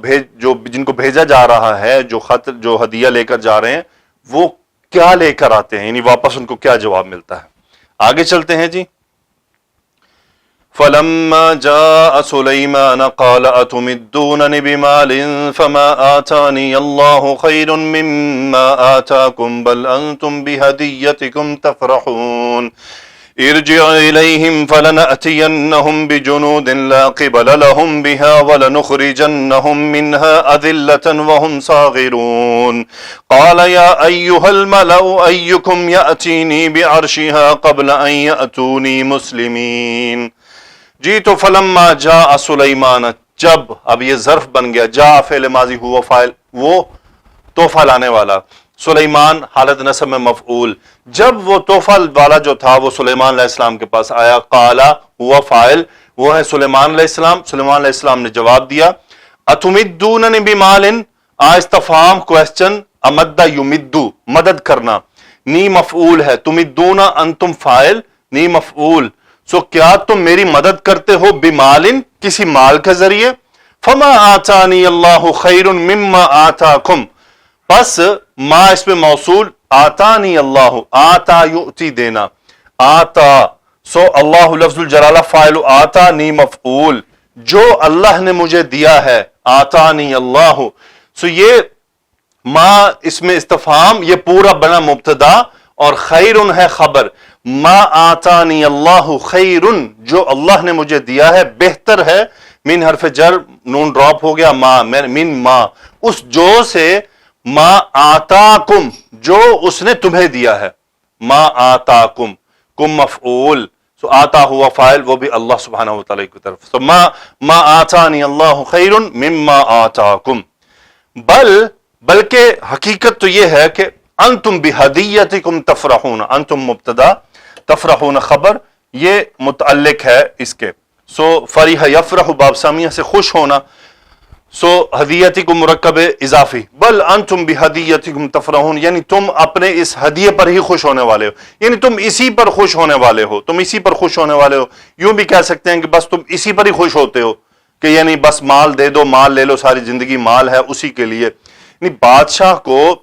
جن کو بھیجا جا رہا ہے، جو خط جو ہدیہ لے کر جا رہے ہیں، وہ کیا لے کر آتے ہیں، یعنی واپس ان کو کیا جواب ملتا ہے. آگے چلتے ہیں جی. فَلَمَّا جَاءَ سُلَيْمَانَ قَالَ أَتُمِدُّونَنِ بِمَالٍ فَمَا آتَانِيَ اللَّهُ خَيْرٌ مِّمَّا آتَاكُمْ بَلْ أَنْتُمْ بِهَدِيَّتِكُمْ تَفْرَحُونَ. ارجع إليهم فلنأتينهم بجنود لا قبل لهم بها ولنخرجنهم منها أذلة وهم صاغرون. قال يا أيها الملأ أيكم يأتيني بعرشها قبل أن يأتوني مسلمين. جی تو فلما جاء سلیمان، جب، اب یہ ظرف بن گیا، جاء فعل ماضی ہوا فاعل، وہ تحفہ لانے والا، سلیمان حالت نصب میں مفعول، جب وہ تحفہ والا جو تھا وہ سلیمان علیہ السلام کے پاس آیا، قالا ہوا فاعل، وہ ہے سلیمان علیہ السلام. سلیمان علیہ السلام نے جواب دیا، اتمدوننی بمال، استفہام کوسچن، امد یمدو مدد کرنا، نی مفعول ہے، تمدون انتم فاعل، نی مفعول. سو کیا تم میری مدد کرتے ہو، بمال کسی مال کے ذریعے. فما آتانی اللہ خیر مما آتاکم، پس ما اس میں موصول، آتانی اللہ، آتا یؤتی دینا، آتا، سو اللہ لفظ الجلالہ فاعل، آتا نی مفعول، جو اللہ نے مجھے دیا ہے، آتانی اللہ. سو یہ ما اس میں استفہام، یہ پورا بنا مبتدا اور خیرن ہے خبر. ما آتانی اللہ خیرن، جو اللہ نے مجھے دیا ہے بہتر ہے، من حرف جر نون ڈراپ ہو گیا، ما من ما، اس جو سے، ما آتاکم جو اس نے تمہیں دیا ہے، ما آتاکم، کم مفعول، سو آتا ہوا فاعل، وہ بھی اللہ سبحانہ وتعالی کی طرف. سو ما آتانی اللہ خیر مما آتاکم. بلکہ حقیقت تو یہ ہے کہ انتم بہدیتکم تفرحون، انتم مبتدا، تفرحون خبر، یہ متعلق ہے اس کے. سو فریح یفرح باب سامیہ سے خوش ہونا، سو ہدیتکم مرکب اضافی، بل انتم بہدیتکم تفرحون، یعنی تم اپنے اس ہدیے پر ہی خوش ہونے والے ہو، یعنی تم اسی پر خوش ہونے والے ہو، تم اسی پر خوش ہونے والے ہو. یوں بھی کہہ سکتے ہیں کہ بس تم اسی پر ہی خوش ہوتے ہو، کہ یعنی بس مال دے دو، مال لے لو، ساری زندگی مال ہے اسی کے لیے. یعنی بادشاہ کو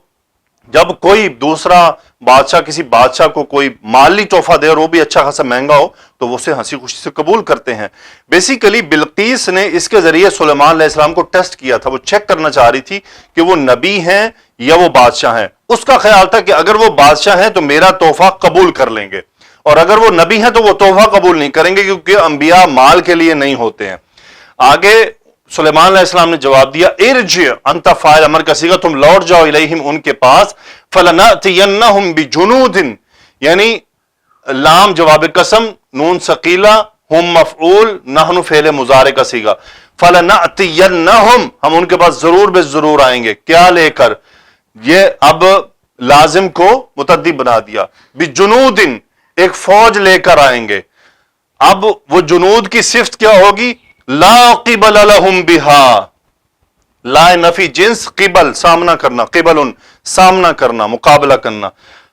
جب کوئی دوسرا بادشاہ کسی بادشاہ کو کوئی مالی تحفہ دے اور وہ بھی اچھا خاصا مہنگا ہو تو وہ اسے ہنسی خوشی سے قبول کرتے ہیں. بیسیکلی بلقیس نے اس کے ذریعے سلیمان علیہ السلام کو ٹیسٹ کیا تھا. وہ چیک کرنا چاہ رہی تھی کہ وہ نبی ہیں یا وہ بادشاہ ہیں. اس کا خیال تھا کہ اگر وہ بادشاہ ہیں تو میرا تحفہ قبول کر لیں گے، اور اگر وہ نبی ہیں تو وہ تحفہ قبول نہیں کریں گے، کیونکہ انبیاء مال کے لیے نہیں ہوتے ہیں. آگے سلیمان علیہ السلام نے جواب دیا ارجع انت فاعل امر کا صیغہ، تم لوٹ جاؤ الیہم ان کے پاس، فلنأتینہم بجنود، یعنی لام جواب قسم، نون ثقیلہ، ہم مفعول، نحن فعل مضارع کا صیغہ. فلنأتینہم، ہم ان کے پاس ضرور بے ضرور آئیں گے. کیا لے کر؟ یہ اب لازم کو متعدی بنا دیا. بجنود، ایک فوج لے کر آئیں گے. اب وہ جنود کی صفت کیا ہوگی؟ لا قبل لہم بہا، لا نفی جنس، قبل سامنا کرنا، قبل سامنا کرنا، مقابلہ کرنا.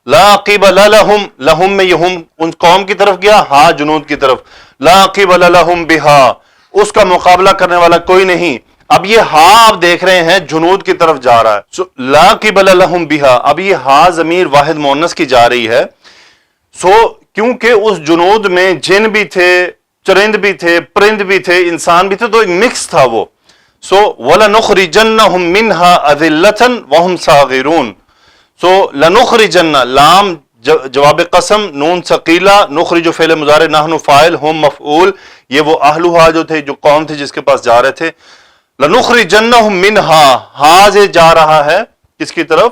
لا قبل لہم، لہم میں یہ ہم ان قوم کی طرف گیا، ہاں جنود کی طرف. لا قبل لہم بہا، اس کا مقابلہ کرنے والا کوئی نہیں. اب یہ ہاں آپ دیکھ رہے ہیں جنود کی طرف جا رہا ہے. لا قبل لہم بہا، اب یہ ہاں ضمیر واحد مؤنث کی جا رہی ہے. کیونکہ اس جنود میں جن بھی تھے، چرند بھی تھے، پرند بھی تھے، انسان بھی تھے، تو ایک مکس تھا وہ. وَلَنُخْرِجَنَّهُم مِّنْهَا أَذِلَّةً وَهُمْ صَاغِرُونَ. لَنُخْرِجَنَّ، لام جواب قسم، نون ثقیلہ، نخرج فعل مضارع، نحن فاعل، ہم مفعول. یہ وہ اہلھا جو تھے، جو قوم تھے جس کے پاس جا رہے تھے. لَنُخْرِجَنَّهُم مِّنْهَا، ہاں سے جا رہا ہے کس کی طرف؟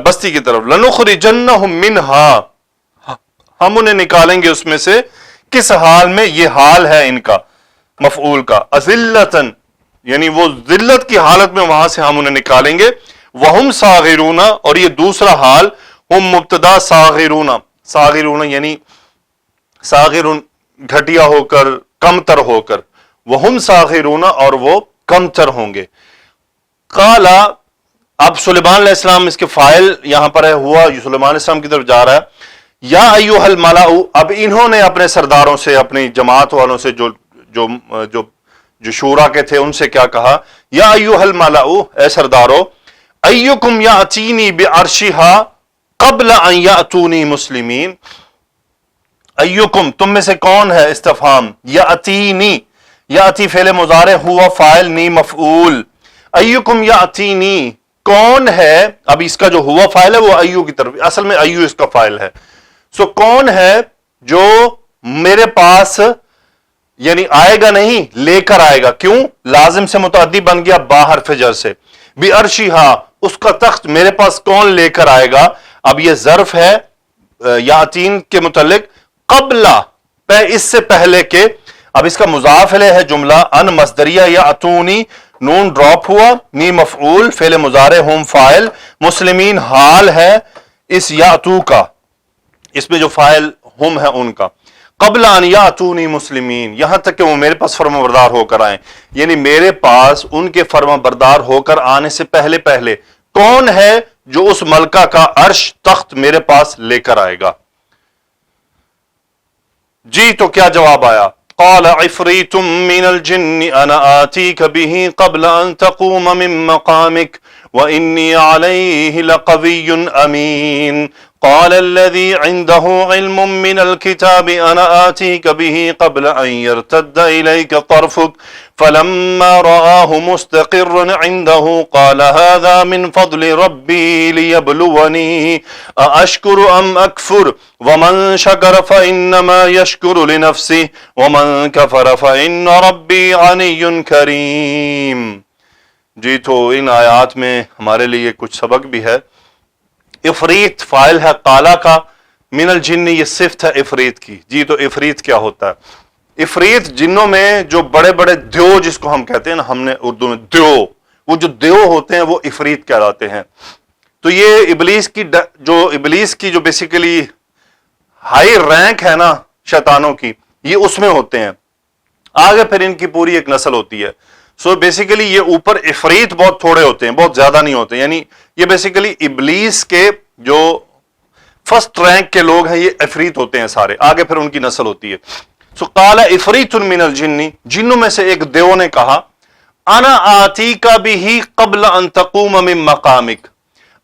بستی کی طرف. لَنُخْرِجَنَّهُم مِّنْهَا، ہم انہیں نکالیں گے اس میں سے. کس حال میں؟ یہ حال ہے ان کا مفعول کا. اذلتن، یعنی وہ ذلت کی حالت میں وہاں سے ہم انہیں نکالیں گے. وہم صاغرون، اور یہ دوسرا حال، ہم مبتدا، صاغرون، صاغرون یعنی صاغرون گھٹیا ہو کر، کم تر ہو کر. وہم صاغرون، اور وہ کم تر ہوں گے. قالا، اب سلیمان علیہ السلام اس کے فاعل یہاں پر ہے، ہوا سلیمان علیہ السلام کی طرف جا رہا ہے. یا ایھا الملأ، اب انہوں نے اپنے سرداروں سے، اپنی جماعت والوں سے، جو شورا کے تھے، ان سے کیا کہا؟ یا ایھا الملأ، اے سردارو، ایکم یاتینی بعرشھا قبل ان یاتونی مسلمین. ایکم، تم میں سے کون ہے؟ استفہام. یاتینی، یاتی فعل مضارع، ہوا فاعل، نی مفعول. ایکم یاتینی، کون ہے؟ اب اس کا جو ہوا فاعل ہے وہ ایو کی طرف، اصل میں ایو اس کا فاعل ہے. کون ہے جو میرے پاس، یعنی آئے گا نہیں، لے کر آئے گا. کیوں؟ لازم سے متعدی بن گیا با حرف جر سے. بعرشھا، اس کا تخت میرے پاس کون لے کر آئے گا؟ اب یہ ظرف ہے یاتین کے متعلق، قبل، اس سے پہلے کے. اب اس کا مضاف الیہ ہے جملہ، ان مصدریہ یاتونی، نون ڈراپ ہوا، نی مفعول، فعل مضارع، ہم فاعل، مسلمین حال ہے اس یاتو کا، اس میں جو فاعل ہم ہے ان کا. قبل ان یاتونی مسلمین، یہاں تک کہ وہ میرے پاس فرما بردار ہو کر آئیں. یعنی میرے پاس ان کے فرما بردار ہو کر آنے سے پہلے پہلے کون ہے جو اس ملکہ کا عرش، تخت میرے پاس لے کر آئے گا؟ جی تو کیا جواب آیا؟ قال عفریت من الجن انا آتیک به قبل ان تقوم من مقامک وانی علیہ لقوی امین. قال الذي عنده علم من الكتاب انا آتيك به قبل ان يرتد اليك طرفك فلما رآه مستقرا عنده قال هذا من فضل ربي ليبلوني أأشكر ام اكفر ومن شكر فانما يشكر لنفسه ومن كفر فان ربي غني كريم. جی تو ان آیات میں ہمارے لیے کچھ سبق بھی ہے. افریت فاعل ہے قالا کا، من الجن یہ صفت ہے افریت کی. جی تو افریت کیا ہوتا ہے؟ افریت جنوں میں جو بڑے بڑے دیو جس کو ہم کہتے ہیں نا، ہم نے اردو میں دیو، وہ جو دیو ہوتے ہیں وہ افریت کہلاتے ہیں. تو یہ ابلیس کی جو بیسیکلی ہائی رینک ہے نا شیطانوں کی، یہ اس میں ہوتے ہیں. آگے پھر ان کی پوری ایک نسل ہوتی ہے. بیسیکلی یہ اوپر افریت بہت تھوڑے ہوتے ہیں، بہت زیادہ نہیں ہوتے. یعنی یہ بیسیکلی ابلیس کے جو فرسٹ رینک کے لوگ ہیں یہ افریت ہوتے ہیں سارے. آگے پھر ان کی نسل ہوتی ہے. قال افریت من الجن، جنوں میں سے ایک دیو نے کہا، انا آتیک بہ قبل ان تقوم من مقامک،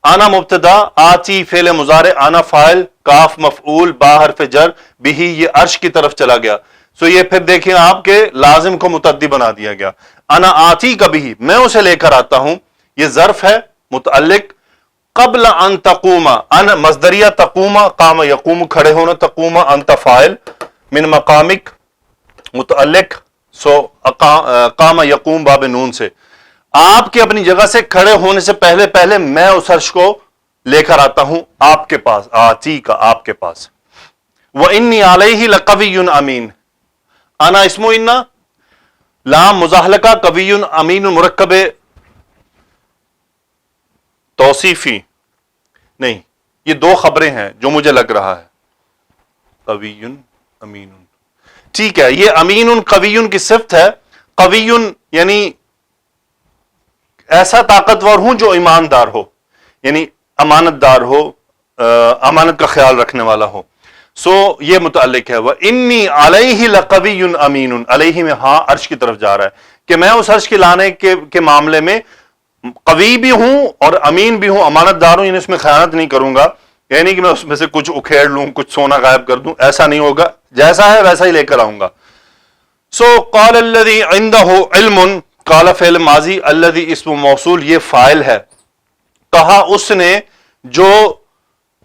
انا مبتدا، آتی فعل مضارع، انا فاعل، کاف مفعول، با حرف جر، بھی یہ عرش کی طرف چلا گیا. سو یہ پھر دیکھیں آپ کے لازم کو متعدی بنا دیا گیا. انا آتی کا بھی، میں اسے لے کر آتا ہوں، یہ ظرف ہے متعلق. قبل ان تقوم، ان مصدریہ تقوم، قام یقوم کھڑے ہونا، تقوم انت فاعل، من مقامک متعلق، سو قام یقوم باب نون سے، آپ کے اپنی جگہ سے کھڑے ہونے سے پہلے پہلے میں اس عرش کو لے کر آتا ہوں آپ کے پاس، آتی کا آپ کے پاس. وَإِنِّي عَلَيْهِ لَقَوِيٌّ امین، انا اسم انا، لام مزاحلقہ، قوی امین مرکب توصیفی، نہیں یہ دو خبریں ہیں جو مجھے لگ رہا ہے. قوی امین، ٹھیک ہے، یہ امین قوی کی صفت ہے. قوی یعنی ایسا طاقتور ہوں جو ایماندار ہو، یعنی امانت دار ہو، امانت کا خیال رکھنے والا ہو. سو یہ متعلق ہے. وَإِنِّي عَلَيْهِ لَقَوِيٌّ أَمِينٌ، علیہ میں ہاں عرش کی طرف جا رہا ہے کہ میں اس عرش کے لانے کے معاملے میں قوی بھی ہوں اور امین بھی ہوں، امانت دار ہوں، یعنی اس میں خیانت نہیں کروں گا. یعنی کہ میں اس میں سے کچھ اکھیڑ لوں، کچھ سونا غائب کر دوں، ایسا نہیں ہوگا، جیسا ہے ویسا ہی لے کر آؤں گا. سو قال الذی عنده علم، قال فعل ماضی، الذی اسم موصول یہ فاعل ہے. کہا اس نے جو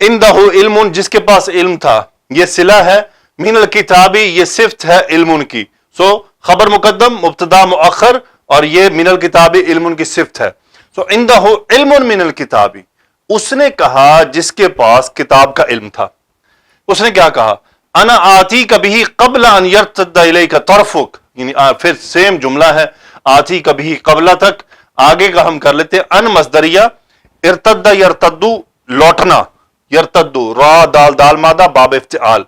عنده علم جس کے پاس علم تھا، یہ صلہ ہے. من الکتابی یہ صفت ہے علم کی. سو خبر مقدم، مبتدا مؤخر، اور یہ من الکتابی علم کی صفت ہے. سو عنده علم من الکتابی، اس نے کہا جس کے پاس کتاب کا علم تھا. اس نے کیا کہا؟ انا آتی کبھی قبل ان یرتد الیک طرفک، یعنی پھر سیم جملہ ہے، آتی کبھی قبلہ تک. آگے کا ہم کر لیتے ہیں. ان مصدریہ، ارتد یرتدو لوٹنا، یرتدو را دال دال مادہ باب افتعال،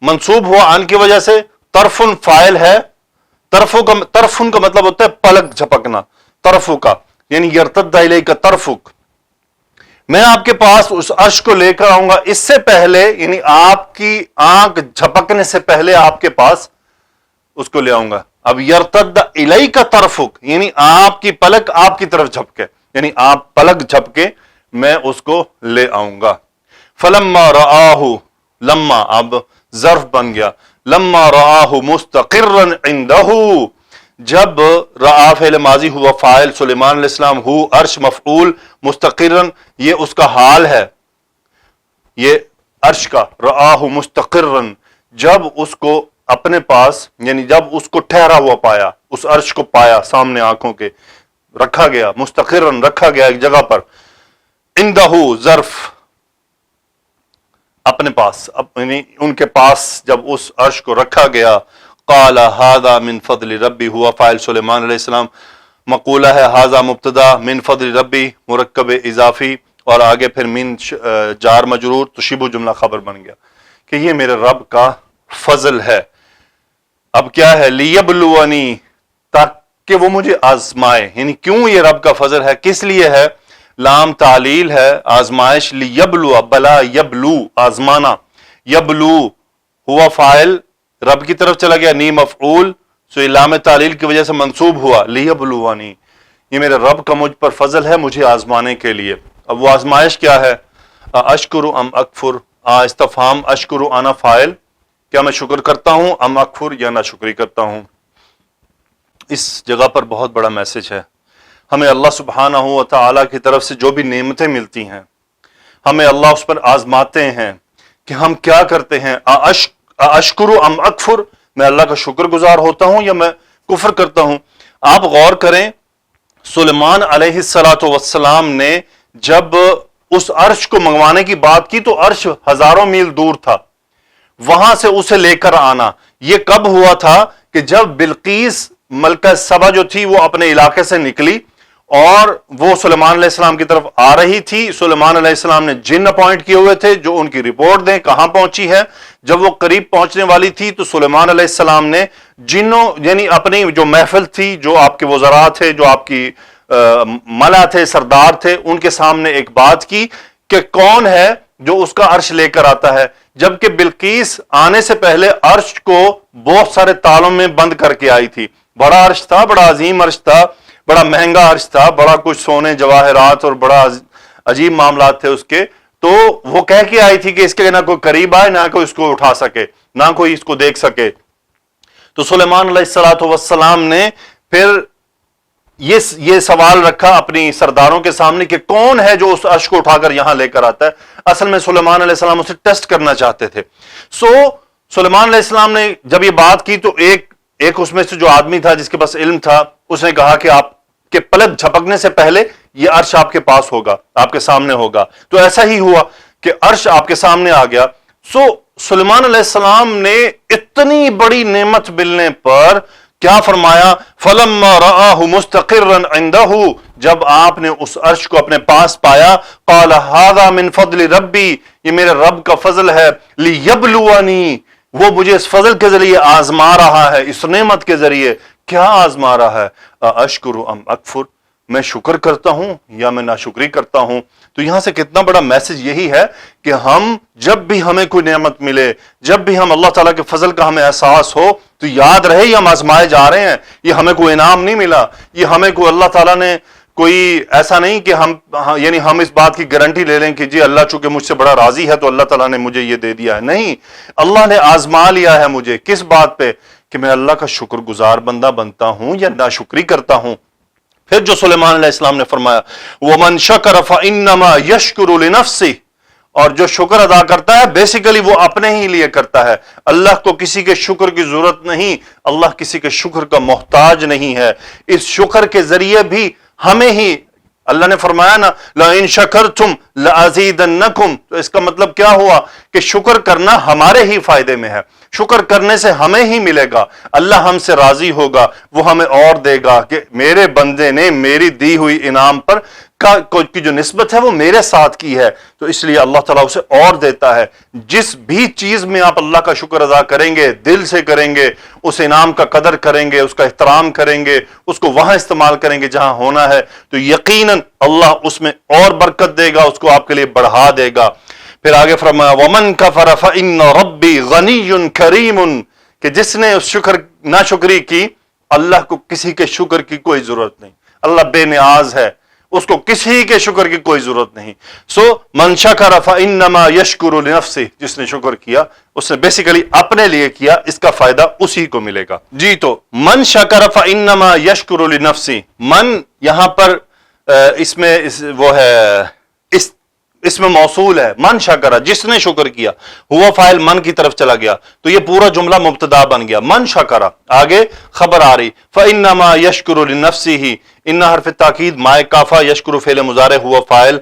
منصوب ہوا ان کی وجہ سے. طرفن فاعل ہے، طرفن کا مطلب ہوتا ہے پلک جھپکنا، طرفو کا یعنی یرتد الیک طرفک، میں آپ کے پاس اس عرش کو لے کر آؤں گا اس سے پہلے، یعنی آپ کی آنکھ جھپکنے سے پہلے آپ کے پاس اس کو لے آؤں گا. اب یرتد الیک طرفک یعنی آپ کی پلک آپ کی طرف جھپکے، یعنی آپ پلک جھپکے میں اس کو لے آؤں گا. فلما رآہ، لما اب ظرف بن گیا، لما رآہ مستقرا عندہ، جب رآ فعل ماضی ہوا فاعل، سلیمان علیہ السلام ہو عرش مفعول، مستقرن یہ اس کا حال ہے، یہ عرش کا. رآہ مستقرن جب اس کو اپنے پاس، یعنی جب اس کو ٹھہرا ہوا پایا، اس عرش کو پایا سامنے آنکھوں کے، رکھا گیا، مستقرن رکھا گیا ایک جگہ پر. عندہ ظرف اپنے پاس، یعنی ان کے پاس جب اس عرش کو رکھا گیا. قال ھذا من فضل ربی ہوا فاعل سلیمان علیہ السلام، مقولہ ہے ھذا مبتدا، من فضل ربی مرکب اضافی، اور آگے پھر من جار مجرور، تو شبہ جملہ خبر بن گیا کہ یہ میرے رب کا فضل ہے. اب کیا ہے؟ لیبلونی، تاکہ وہ مجھے آزمائے. یعنی کیوں یہ رب کا فضل ہے، کس لیے ہے؟ لام تعلیل ہے، آزمائش. لیبلو، بلا یبلو آزمانا، یبلو ہوا فاعل رب کی طرف چلا گیا، نی مفعول، سو لام تعلیل کی وجہ سے منصوب ہوا. لیبلونی یہ میرے رب کا مجھ پر فضل ہے، مجھے آزمانے کے لیے. اب وہ آزمائش کیا ہے؟ اشکر ام اکفر، استفہام اشکر انا فاعل، کیا میں شکر کرتا ہوں، ام اکفر یا نہ شکری کرتا ہوں. اس جگہ پر بہت بڑا میسج ہے. ہمیں اللہ سبحانہ و تعالیٰ کی طرف سے جو بھی نعمتیں ملتی ہیں، ہمیں اللہ اس پر آزماتے ہیں کہ ہم کیا کرتے ہیں. اشکر ام اکفر، میں اللہ کا شکر گزار ہوتا ہوں یا میں کفر کرتا ہوں. آپ غور کریں، سلیمان علیہ السلام نے جب اس عرش کو منگوانے کی بات کی تو عرش ہزاروں میل دور تھا، وہاں سے اسے لے کر آنا یہ کب ہوا تھا؟ کہ جب بلقیس ملکہ سبا جو تھی وہ اپنے علاقے سے نکلی اور وہ سلیمان علیہ السلام کی طرف آ رہی تھی. سلیمان علیہ السلام نے جن اپوائنٹ کیے ہوئے تھے جو ان کی رپورٹ دیں کہاں پہنچی ہے. جب وہ قریب پہنچنے والی تھی تو سلیمان علیہ السلام نے جنوں، یعنی اپنی جو محفل تھی، جو آپ کے وزراء تھے، جو آپ کی ملا تھے، سردار تھے، ان کے سامنے ایک بات کی کہ کون ہے جو اس کا عرش لے کر آتا ہے. جبکہ بلقیس آنے سے پہلے عرش کو بہت سارے تالوں میں بند کر کے آئی تھی. بڑا عرش تھا، بڑا عظیم عرش تھا، بڑا مہنگا عرش تھا، بڑا کچھ سونے جواہرات اور بڑا عجیب معاملات تھے اس کے، تو وہ کہہ کے آئی تھی کہ اس کے نہ کوئی قریب آئے، نہ کوئی اس کو اٹھا سکے، نہ کوئی اس کو دیکھ سکے۔ تو سلیمان علیہ السلام نے پھر یہ سوال رکھا اپنی سرداروں کے سامنے کہ کون ہے جو اس عرش کو اٹھا کر یہاں لے کر آتا ہے۔ اصل میں سلیمان علیہ السلام اسے ٹیسٹ کرنا چاہتے تھے۔ سلیمان علیہ السلام نے جب یہ بات کی تو ایک اس میں سے جو آدمی تھا جس کے پاس علم تھا، اس نے کہا کہ آپ کے پلک جھپکنے سے پہلے یہ عرش آپ کے پاس ہوگا، آپ کے سامنے ہوگا۔ تو ایسا ہی ہوا کہ عرش آپ کے سامنے آ گیا۔ سلیمان علیہ السلام نے اتنی بڑی نعمت ملنے پر کیا فرمایا؟ فَلَمَّا رَآهُ مُسْتَقِرًّا عِنْدَهُ، جب آپ نے اس عرش کو اپنے پاس پایا، قَالَ هَذَا مِنْ فَضْلِ رَبِّي، یہ میرے رب کا فضل ہے، لِيَبْلُوَنِي، وہ مجھے اس فضل کے ذریعے آزما رہا ہے، اس نعمت کے ذریعے کیا آزما رہا ہے؟ أَشْكُرُ أَمْ أَكْفُرُ، میں شکر کرتا ہوں یا میں ناشکری کرتا ہوں۔ تو یہاں سے کتنا بڑا میسج یہی ہے کہ ہم جب بھی ہمیں کوئی نعمت ملے، جب بھی ہم اللہ تعالیٰ کے فضل کا ہمیں احساس ہو، تو یاد رہے یہ ہم آزمائے جا رہے ہیں، یہ ہمیں کوئی انعام نہیں ملا، یہ ہمیں کوئی اللہ تعالیٰ نے کوئی ایسا نہیں کہ ہم اس بات کی گارنٹی لے لیں کہ جی اللہ چونکہ مجھ سے بڑا راضی ہے تو اللہ تعالیٰ نے مجھے یہ دے دیا ہے۔ نہیں، اللہ نے آزما لیا ہے مجھے، کس بات پہ؟ کہ میں اللہ کا شکر گزار بندہ بنتا ہوں یا ناشکری کرتا ہوں۔ پھر جو سلیمان علیہ السلام نے فرمایا وَمَنْ شَكَرَ فَإِنَّمَا يَشْكُرُ لِنَفْسِهِ، اور جو شکر ادا کرتا ہے بیسیکلی وہ اپنے ہی لیے کرتا ہے، اللہ کو کسی کے شکر کی ضرورت نہیں، اللہ کسی کے شکر کا محتاج نہیں ہے۔ اس شکر کے ذریعے بھی ہمیں ہی اللہ نے فرمایا نا لَإِن شَكَرْتُمْ لَأَزِيدَنَّكُمْ، تو اس کا مطلب کیا ہوا کہ شکر کرنا ہمارے ہی فائدے میں ہے، شکر کرنے سے ہمیں ہی ملے گا، اللہ ہم سے راضی ہوگا، وہ ہمیں اور دے گا کہ میرے بندے نے میری دی ہوئی انعام پر کی جو نسبت ہے وہ میرے ساتھ کی ہے، تو اس لیے اللہ تعالیٰ اسے اور دیتا ہے۔ جس بھی چیز میں آپ اللہ کا شکر ادا کریں گے، دل سے کریں گے، اس انعام کا قدر کریں گے، اس کا احترام کریں گے، اس کو وہاں استعمال کریں گے جہاں ہونا ہے، تو یقیناً اللہ اس میں اور برکت دے گا، اس کو آپ کے لیے بڑھا دے گا۔ پھر آگے فرمایا وَمَنْ كَفَرَ فَإِنَّ رَبِّي غَنِيٌّ كَرِيمٌ، کہ جس نے شکر ناشکری کی، اللہ کو کسی کے شکر کی کوئی ضرورت نہیں، اللہ بے نیاز ہے، اس کو کسی کے شکر کی کوئی ضرورت نہیں۔ مَنْ شَكَرَ فَإِنَّمَا يَشْكُرُ لِنَفْسِهِ، جس نے شکر کیا اس نے بیسیکلی اپنے لیے کیا، اس کا فائدہ اسی کو ملے گا۔ جی تو من شکر فإنما یشکر لنفسه، من یہاں پر اس میں وہ ہے اس میں موصول ہے، من شکر جس نے شکر کیا، ہوا فاعل من کی طرف چلا گیا تو یہ پورا جملہ مبتدا بن گیا، من شکر، آگے خبر آ رہی فإنما یشکر لنفسه، ان حرف تاکید مائے کافہ، یشکر فعل مضارع، ہوا فاعل،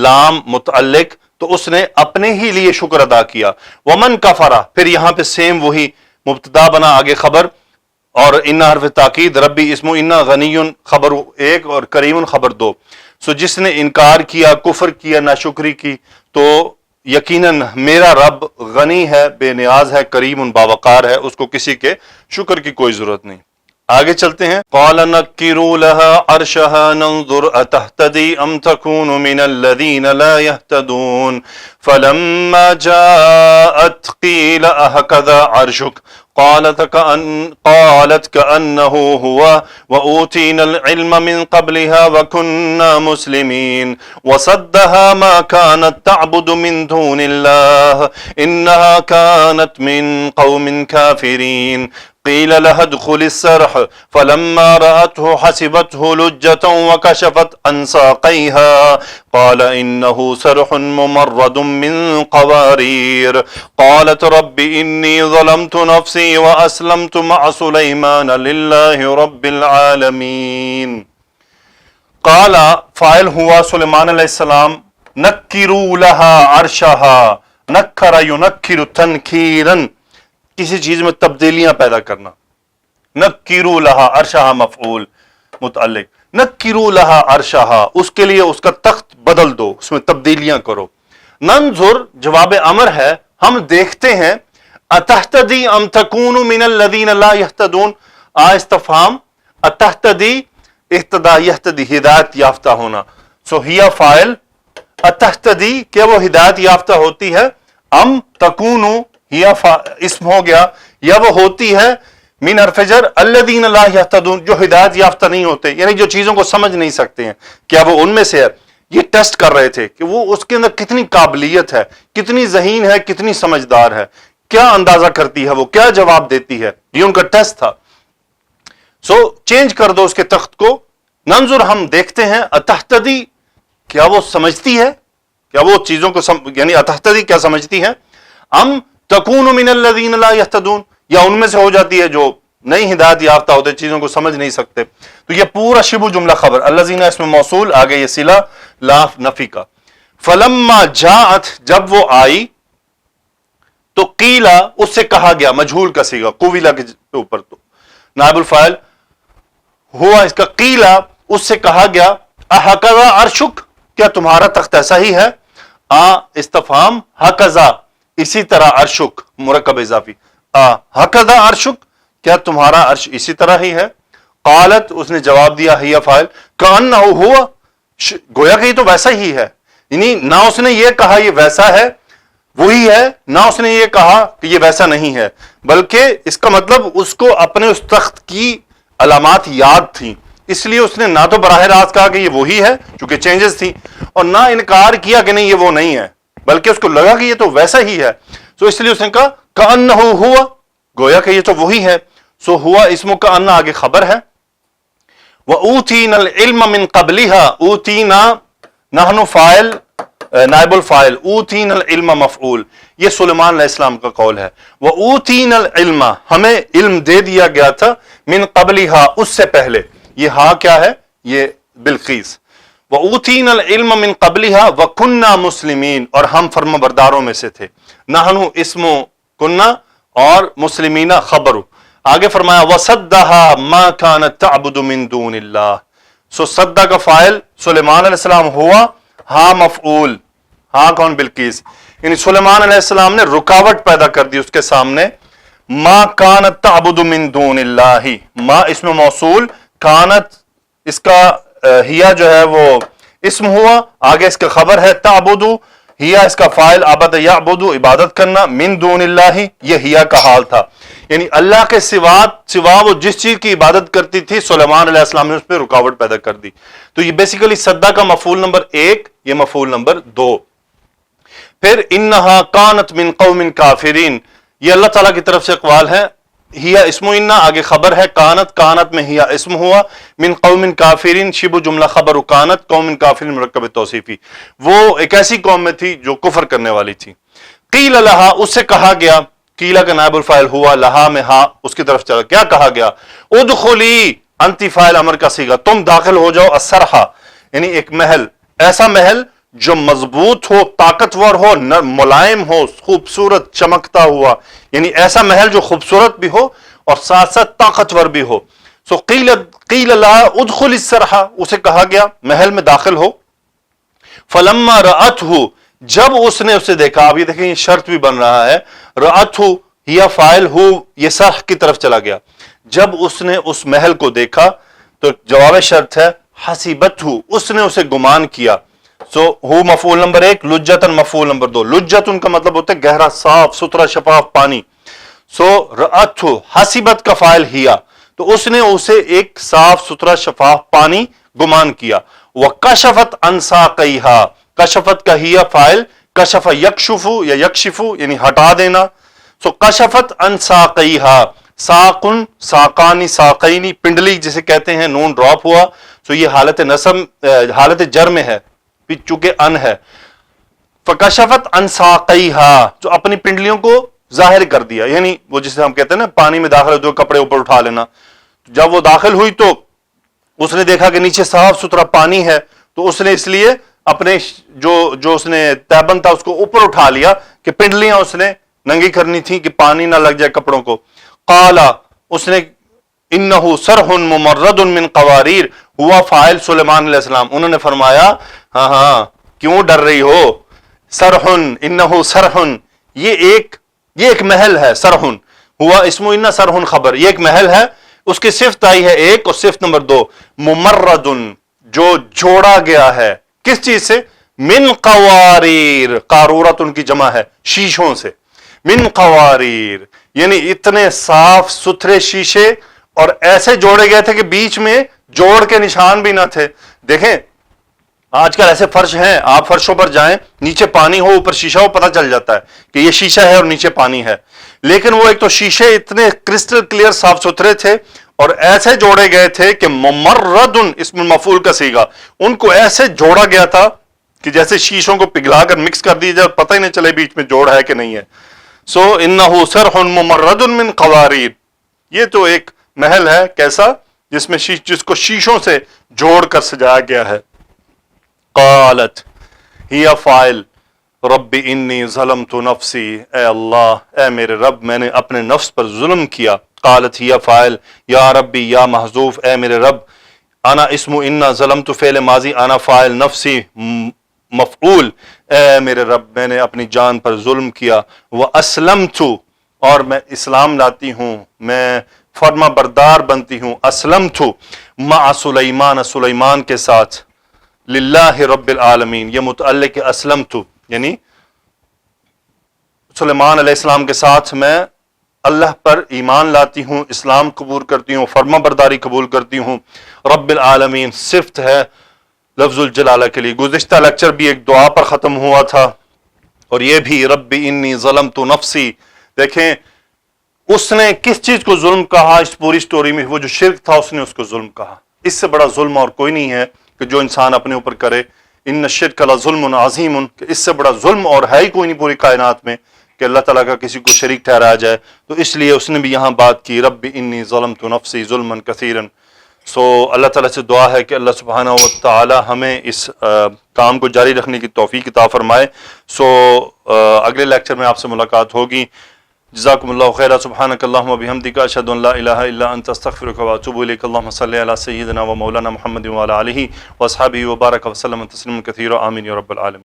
لام متعلق، تو اس نے اپنے ہی لیے شکر ادا کیا۔ ومن کفر، پھر یہاں پہ سیم وہی مبتدا بنا، آگے خبر، اور ان حرف تاکید، ربی اسم ان، غنی خبر ایک اور کریم خبر دو۔ جس نے انکار کیا، کفر کیا، ناشکری کی، تو یقیناً میرا رب غنی ہے، بے نیاز ہے، کریم باوقار ہے، اس کو کسی کے شکر کی کوئی ضرورت نہیں۔ آگے چلتے ہیں۔ قال نکروا لها عرشها ننظر اتهتدي ام تكون من الذين لا يهتدون فلما جاءت قيل أهكذا عرشك قالت كأنه هو وأوتينا العلم من قبلها وكنا مسلمين وصدها ما كانت تعبد من دون الله إنها كانت من قوم كافرين قيل لها ادخل السرح فلما رأته حسبته لجة وكشفت عن ساقيها قال إنه سرح ممرد من قوارير قالت رب إني ظلمت نفسي وأسلمت مع سليمان لله رب العالمين۔ قال فاعل ہوا سلیمان علیہ السلام، نکروا لها عرشها، نکر ینکر تنکیرا، کسی چیز میں تبدیلیاں پیدا کرنا، نکروا لها عرشها مفعول متعلق، نکروا لها عرشها، اس کے لیے اس کا تخت بدل دو، اس میں تبدیلیاں کرو۔ ننظر جواب امر ہے، ہم دیکھتے ہیں، اتہتدی ام تکون من الذین لا یہتدون، استفہام، اتہتدی اہتدا یہتدی ہدایت یافتہ ہونا، ہیا فاعل، اتہتدی کیا وہ ہدایت یافتہ ہوتی ہے، ام تکون ہیا اسم ہو گیا، یا وہ ہوتی ہے من حرف جر الذین لا یہتدون، جو ہدایت یافتہ نہیں ہوتے، یعنی جو چیزوں کو سمجھ نہیں سکتے ہیں، کیا وہ ان میں سے ہے؟ یہ ٹیسٹ کر رہے تھے کہ وہ اس کے اندر کتنی قابلیت ہے، کتنی ذہین ہے، کتنی سمجھدار ہے، کیا اندازہ کرتی ہے، وہ کیا جواب دیتی ہے، یہ ان کا ٹیسٹ تھا. سو چینج کر دو اس کے تخت کو. ننظر ہم دیکھتے ہیں، اتہتدی کیا وہ سمجھتی ہے، کیا وہ چیزوں کو یعنی اتہتدی کیا سمجھتی ہے، ام تکون من الذین لا یہتدون، یا ان میں سے ہو جاتی ہے جو نئی ہدایت یافتہ ہوتے، چیزوں کو سمجھ نہیں سکتے. تو یہ پورا شبہ جملہ خبر، الذین اس میں موصول، آگے یہ صلہ لاف نفی کا. فلما جاءت، جب وہ آئی تو قیلا، اس سے کہا گیا، مجہول کا صیغہ قویلا کے اوپر تو نائب الفاعل ہوا اس کا. قیلا، اس سے کہا گیا، احکذا عرشک، کیا تمہارا تخت ایسا ہی ہے، استفہام حکذا، اسی طرح عرشک مرکب اضافی، حکذا عرشک، کیا تمہارا عرش اسی طرح ہی ہے. قالت، اس نے جواب دیا، ہی فاعل، کأنہ ہوا، گویا کہ یہ تو ویسا ہی ہے. یعنی نہ اس نے یہ کہا یہ ویسا ہے وہی ہے، نہ اس نے یہ کہا کہ یہ ویسا نہیں ہے، بلکہ اس کا مطلب اس کو اپنے اس تخت کی علامات یاد تھیں، اس لیے اس نے نہ تو براہ راست کہا کہ یہ وہی ہے چونکہ چینجز تھیں، اور نہ انکار کیا کہ نہیں یہ وہ نہیں ہے، بلکہ اس کو لگا کہ یہ تو ویسا ہی ہے. سو اس لیے اس نے کہا کأنہ ہوا، گویا کہ یہ تو وہی ہے. سو ہوا اسم کأنہ آگے خبر ہے. وَأُوتِينَا الْعِلْمَ مِنْ قَبْلِهَا، اوتینا نحن فاعل، نائب الفاعل، اوتینا العلم مفعول، یہ سلیمان علیہ السلام کا قول ہے. وَأُوتِينَا الْعِلْمَ، ہمیں علم دے دیا گیا تھا، من قبلها، اس سے پہلے. یہ ہاں کیا ہے، یہ بلقیس. وَأُوتِينَا الْعِلْمَ مِنْ قَبْلِهَا وَكُنَّا مُسْلِمِينَ، اور ہم فرما برداروں میں سے تھے. نحن اسم کننا اور مسلمین خبر. آگے فرمایا وَصَدَّهَا مَا كَانَتْ تَعْبُدُ مِن دُونِ اللَّهِ، سو صدّا کا فاعل سلیمان علیہ السلام ہوا، ہاں مفعول، ہاں کون، بلقیس. یعنی سلیمان علیہ السلام نے رکاوٹ پیدا کر دی اس کے سامنے. ما كانت تعبد من دون اللہ، ما اسم موصول، کانت اس کا ہیا جو ہے وہ اسم ہوا، آگے اس کا خبر ہے تعبد، ہیا اس کا فاعل، عبد یعبد، عبادت کرنا، من دون اللہ، یہ ہیا کا حال تھا. یعنی اللہ کے سوا وہ جس چیز کی عبادت کرتی تھی سلیمان علیہ السلام نے اس پہ رکاوٹ پیدا کر دی. تو یہ بیسیکلی صدّا کا مفعول نمبر 1، یہ مفعول نمبر 2. پھر انہا کانت من قوم کافرین، یہ اللہ تعالیٰ کی طرف سے اقوال ہے. ہیا اسم انہ، آگے خبر ہے، کانت میں ہیا اسم ہوا، من قوم کافرین شبہ جملہ خبر کانت، قوم کافرین مرکب توصیفی، وہ ایک ایسی قوم میں تھی جو کفر کرنے والی تھی. قیل لہا، اس سے کہا گیا، قیلہ کا نائب الفاعل ہوا، لہا میں ہا اس کی طرف چلا، کیا کہا گیا، ادخلی، انتی فاعل امر کا صیغہ، تم داخل ہو جاؤ، السرحہ، یعنی ایک محل، ایسا محل جو مضبوط ہو، طاقتور ہو، ملائم ہو، خوبصورت چمکتا ہوا، یعنی ایسا محل جو خوبصورت بھی ہو اور ساتھ ساتھ طاقتور بھی ہو. سو قیل لہا ادخل السرحہ، اسے کہا گیا محل میں داخل ہو. فلما رأتہ، جب اس نے اسے دیکھا، اب یہ دیکھیں یہ شرط بھی بن رہا ہے، رأتہ یا فاعل ہو، یہ سرح کی طرف چلا گیا. جب اس نے اس محل کو دیکھا تو جواب شرط ہے حسیبتہ، اس نے اسے گمان کیا. سو ہو مفعول نمبر 1، لجتن مفعول نمبر 2. لجتن کا مطلب ہوتا ہے گہرا، صاف ستھرا، شفاف پانی. سو رأتہ، حسیبت کا فاعل ہیا، تو اس نے اسے ایک صاف ستھرا شفاف پانی گمان کیا. وکشفت عن ساقیہا، کشفت کا ہیا فاعل، کشف یکشف یا یکشف یعنی ہٹا دینا. سو کشفت عن ساقیہا، ساقن، ساقانی، ساقینی، پنڈلی جسے کہتے ہیں، نون ڈراپ ہوا. سو یہ حالت نصب، حالت جر میں ہے چونکہ ان ہے. فکشفت عن ساقیہا، جو اپنی پنڈلیوں کو ظاہر کر دیا، یعنی وہ جسے ہم کہتے ہیں نا پانی میں داخل ہوتے ہوئے کپڑے اوپر اٹھا لینا. جب وہ داخل ہوئی تو اس نے دیکھا کہ نیچے صاف ستھرا پانی ہے، تو اس نے اس لیے اپنے جو اس نے تیبند تھا اس کو اوپر اٹھا لیا کہ پنڈلیاں اس نے ننگی کرنی تھی کہ پانی نہ لگ جائے کپڑوں کو. قالا، اس نے، انہ سرح ممرد من قواریر، ہوا فاعل سلیمان علیہ السلام، انہوں نے فرمایا ہاں کیوں ڈر رہی ہو، سرح، انہ سرح، یہ ایک محل ہے. سرح ہوا اسم انہ، سرح خبر، یہ ایک محل ہے. اس کی صفت آئی ہے 1، اور صفت نمبر 2 ممرد، جو جوڑا گیا ہے، کس چیز سے، من قواریر، قارورت ان کی جمع ہے، شیشوں سے. من قواریر یعنی اتنے صاف ستھرے شیشے، اور ایسے جوڑے گئے تھے کہ بیچ میں جوڑ کے نشان بھی نہ تھے. دیکھیں آج کل ایسے فرش ہیں، آپ فرشوں پر جائیں، نیچے پانی ہو اوپر شیشہ ہو، پتہ چل جاتا ہے کہ یہ شیشہ ہے اور نیچے پانی ہے. لیکن وہ ایک تو شیشے اتنے کرسٹل کلیئر صاف ستھرے تھے اور ایسے جوڑے گئے تھے کہ ممرد اسم المفعول کا صیغہ، ان کو ایسے جوڑا گیا تھا کہ جیسے شیشوں کو پگھلا کر مکس کر دیا جائے، پتہ ہی نہیں چلے بیچ میں جوڑ ہے کہ نہیں ہے. سو انہ سرح ممرد من قواریر، یہ تو ایک محل ہے کیسا، جس میں جس کو شیشوں سے جوڑ کر سجایا گیا ہے. قالت ہی فاعل رب انی ظلمت نفسی، اے اللہ اے میرے رب میں نے اپنے نفس پر ظلم کیا. قالت ہی فاعل یا ربی یا محذوف، اے میرے رب. انا اسم انا ظلمت فعل ماضی، انا فاعل نفسی مفعول، اے میرے رب میں نے اپنی جان پر ظلم کیا. واسلمت، اور میں اسلام لاتی ہوں، میں فرما بردار بنتی ہوں. اسلمت مع سلیمان، سلیمان کے ساتھ. للہ رب العالمین، یہ متعلق اسلمت یعنی سلیمان علیہ السلام کے ساتھ میں اللہ پر ایمان لاتی ہوں، اسلام قبول کرتی ہوں، فرما برداری قبول کرتی ہوں. رب العالمین صفت ہے لفظ الجلالہ کے لیے. گزشتہ لیکچر بھی ایک دعا پر ختم ہوا تھا اور یہ بھی رب انی ظلمت نفسی. دیکھیں اس نے کس چیز کو ظلم کہا اس پوری سٹوری میں؟ وہ جو شرک تھا اس نے اس کو ظلم کہا. اس سے بڑا ظلم اور کوئی نہیں ہے کہ جو انسان اپنے اوپر کرے. ان الشرک لظلم عظیم، کہ اس سے بڑا ظلم اور ہے ہی کوئی نہیں پوری کائنات میں کہ اللہ تعالیٰ کا کسی کو شریک ٹھہرایا جائے. تو اس لیے اس نے بھی یہاں بات کی رب انی ظلمت نفسی ظلما کثیرا. سو اللہ تعالیٰ سے دعا ہے کہ اللہ سبحانہ و تعالی ہمیں اس کام کو جاری رکھنے کی توفیق عطا فرمائے. سو اگلے لیکچر میں آپ سے ملاقات ہوگی. جزاکم اللہ خیرا. سبحانک اللہم و بحمدک، اشہد ان لا الہ الا انت، استغفرک و اتوب الیک. اللہم صلی علی سیدنا و مولانا محمد و علی آلہ و اصحابہ و بارک وسلم تسلیما کثیرا. آمین یا رب العالمین.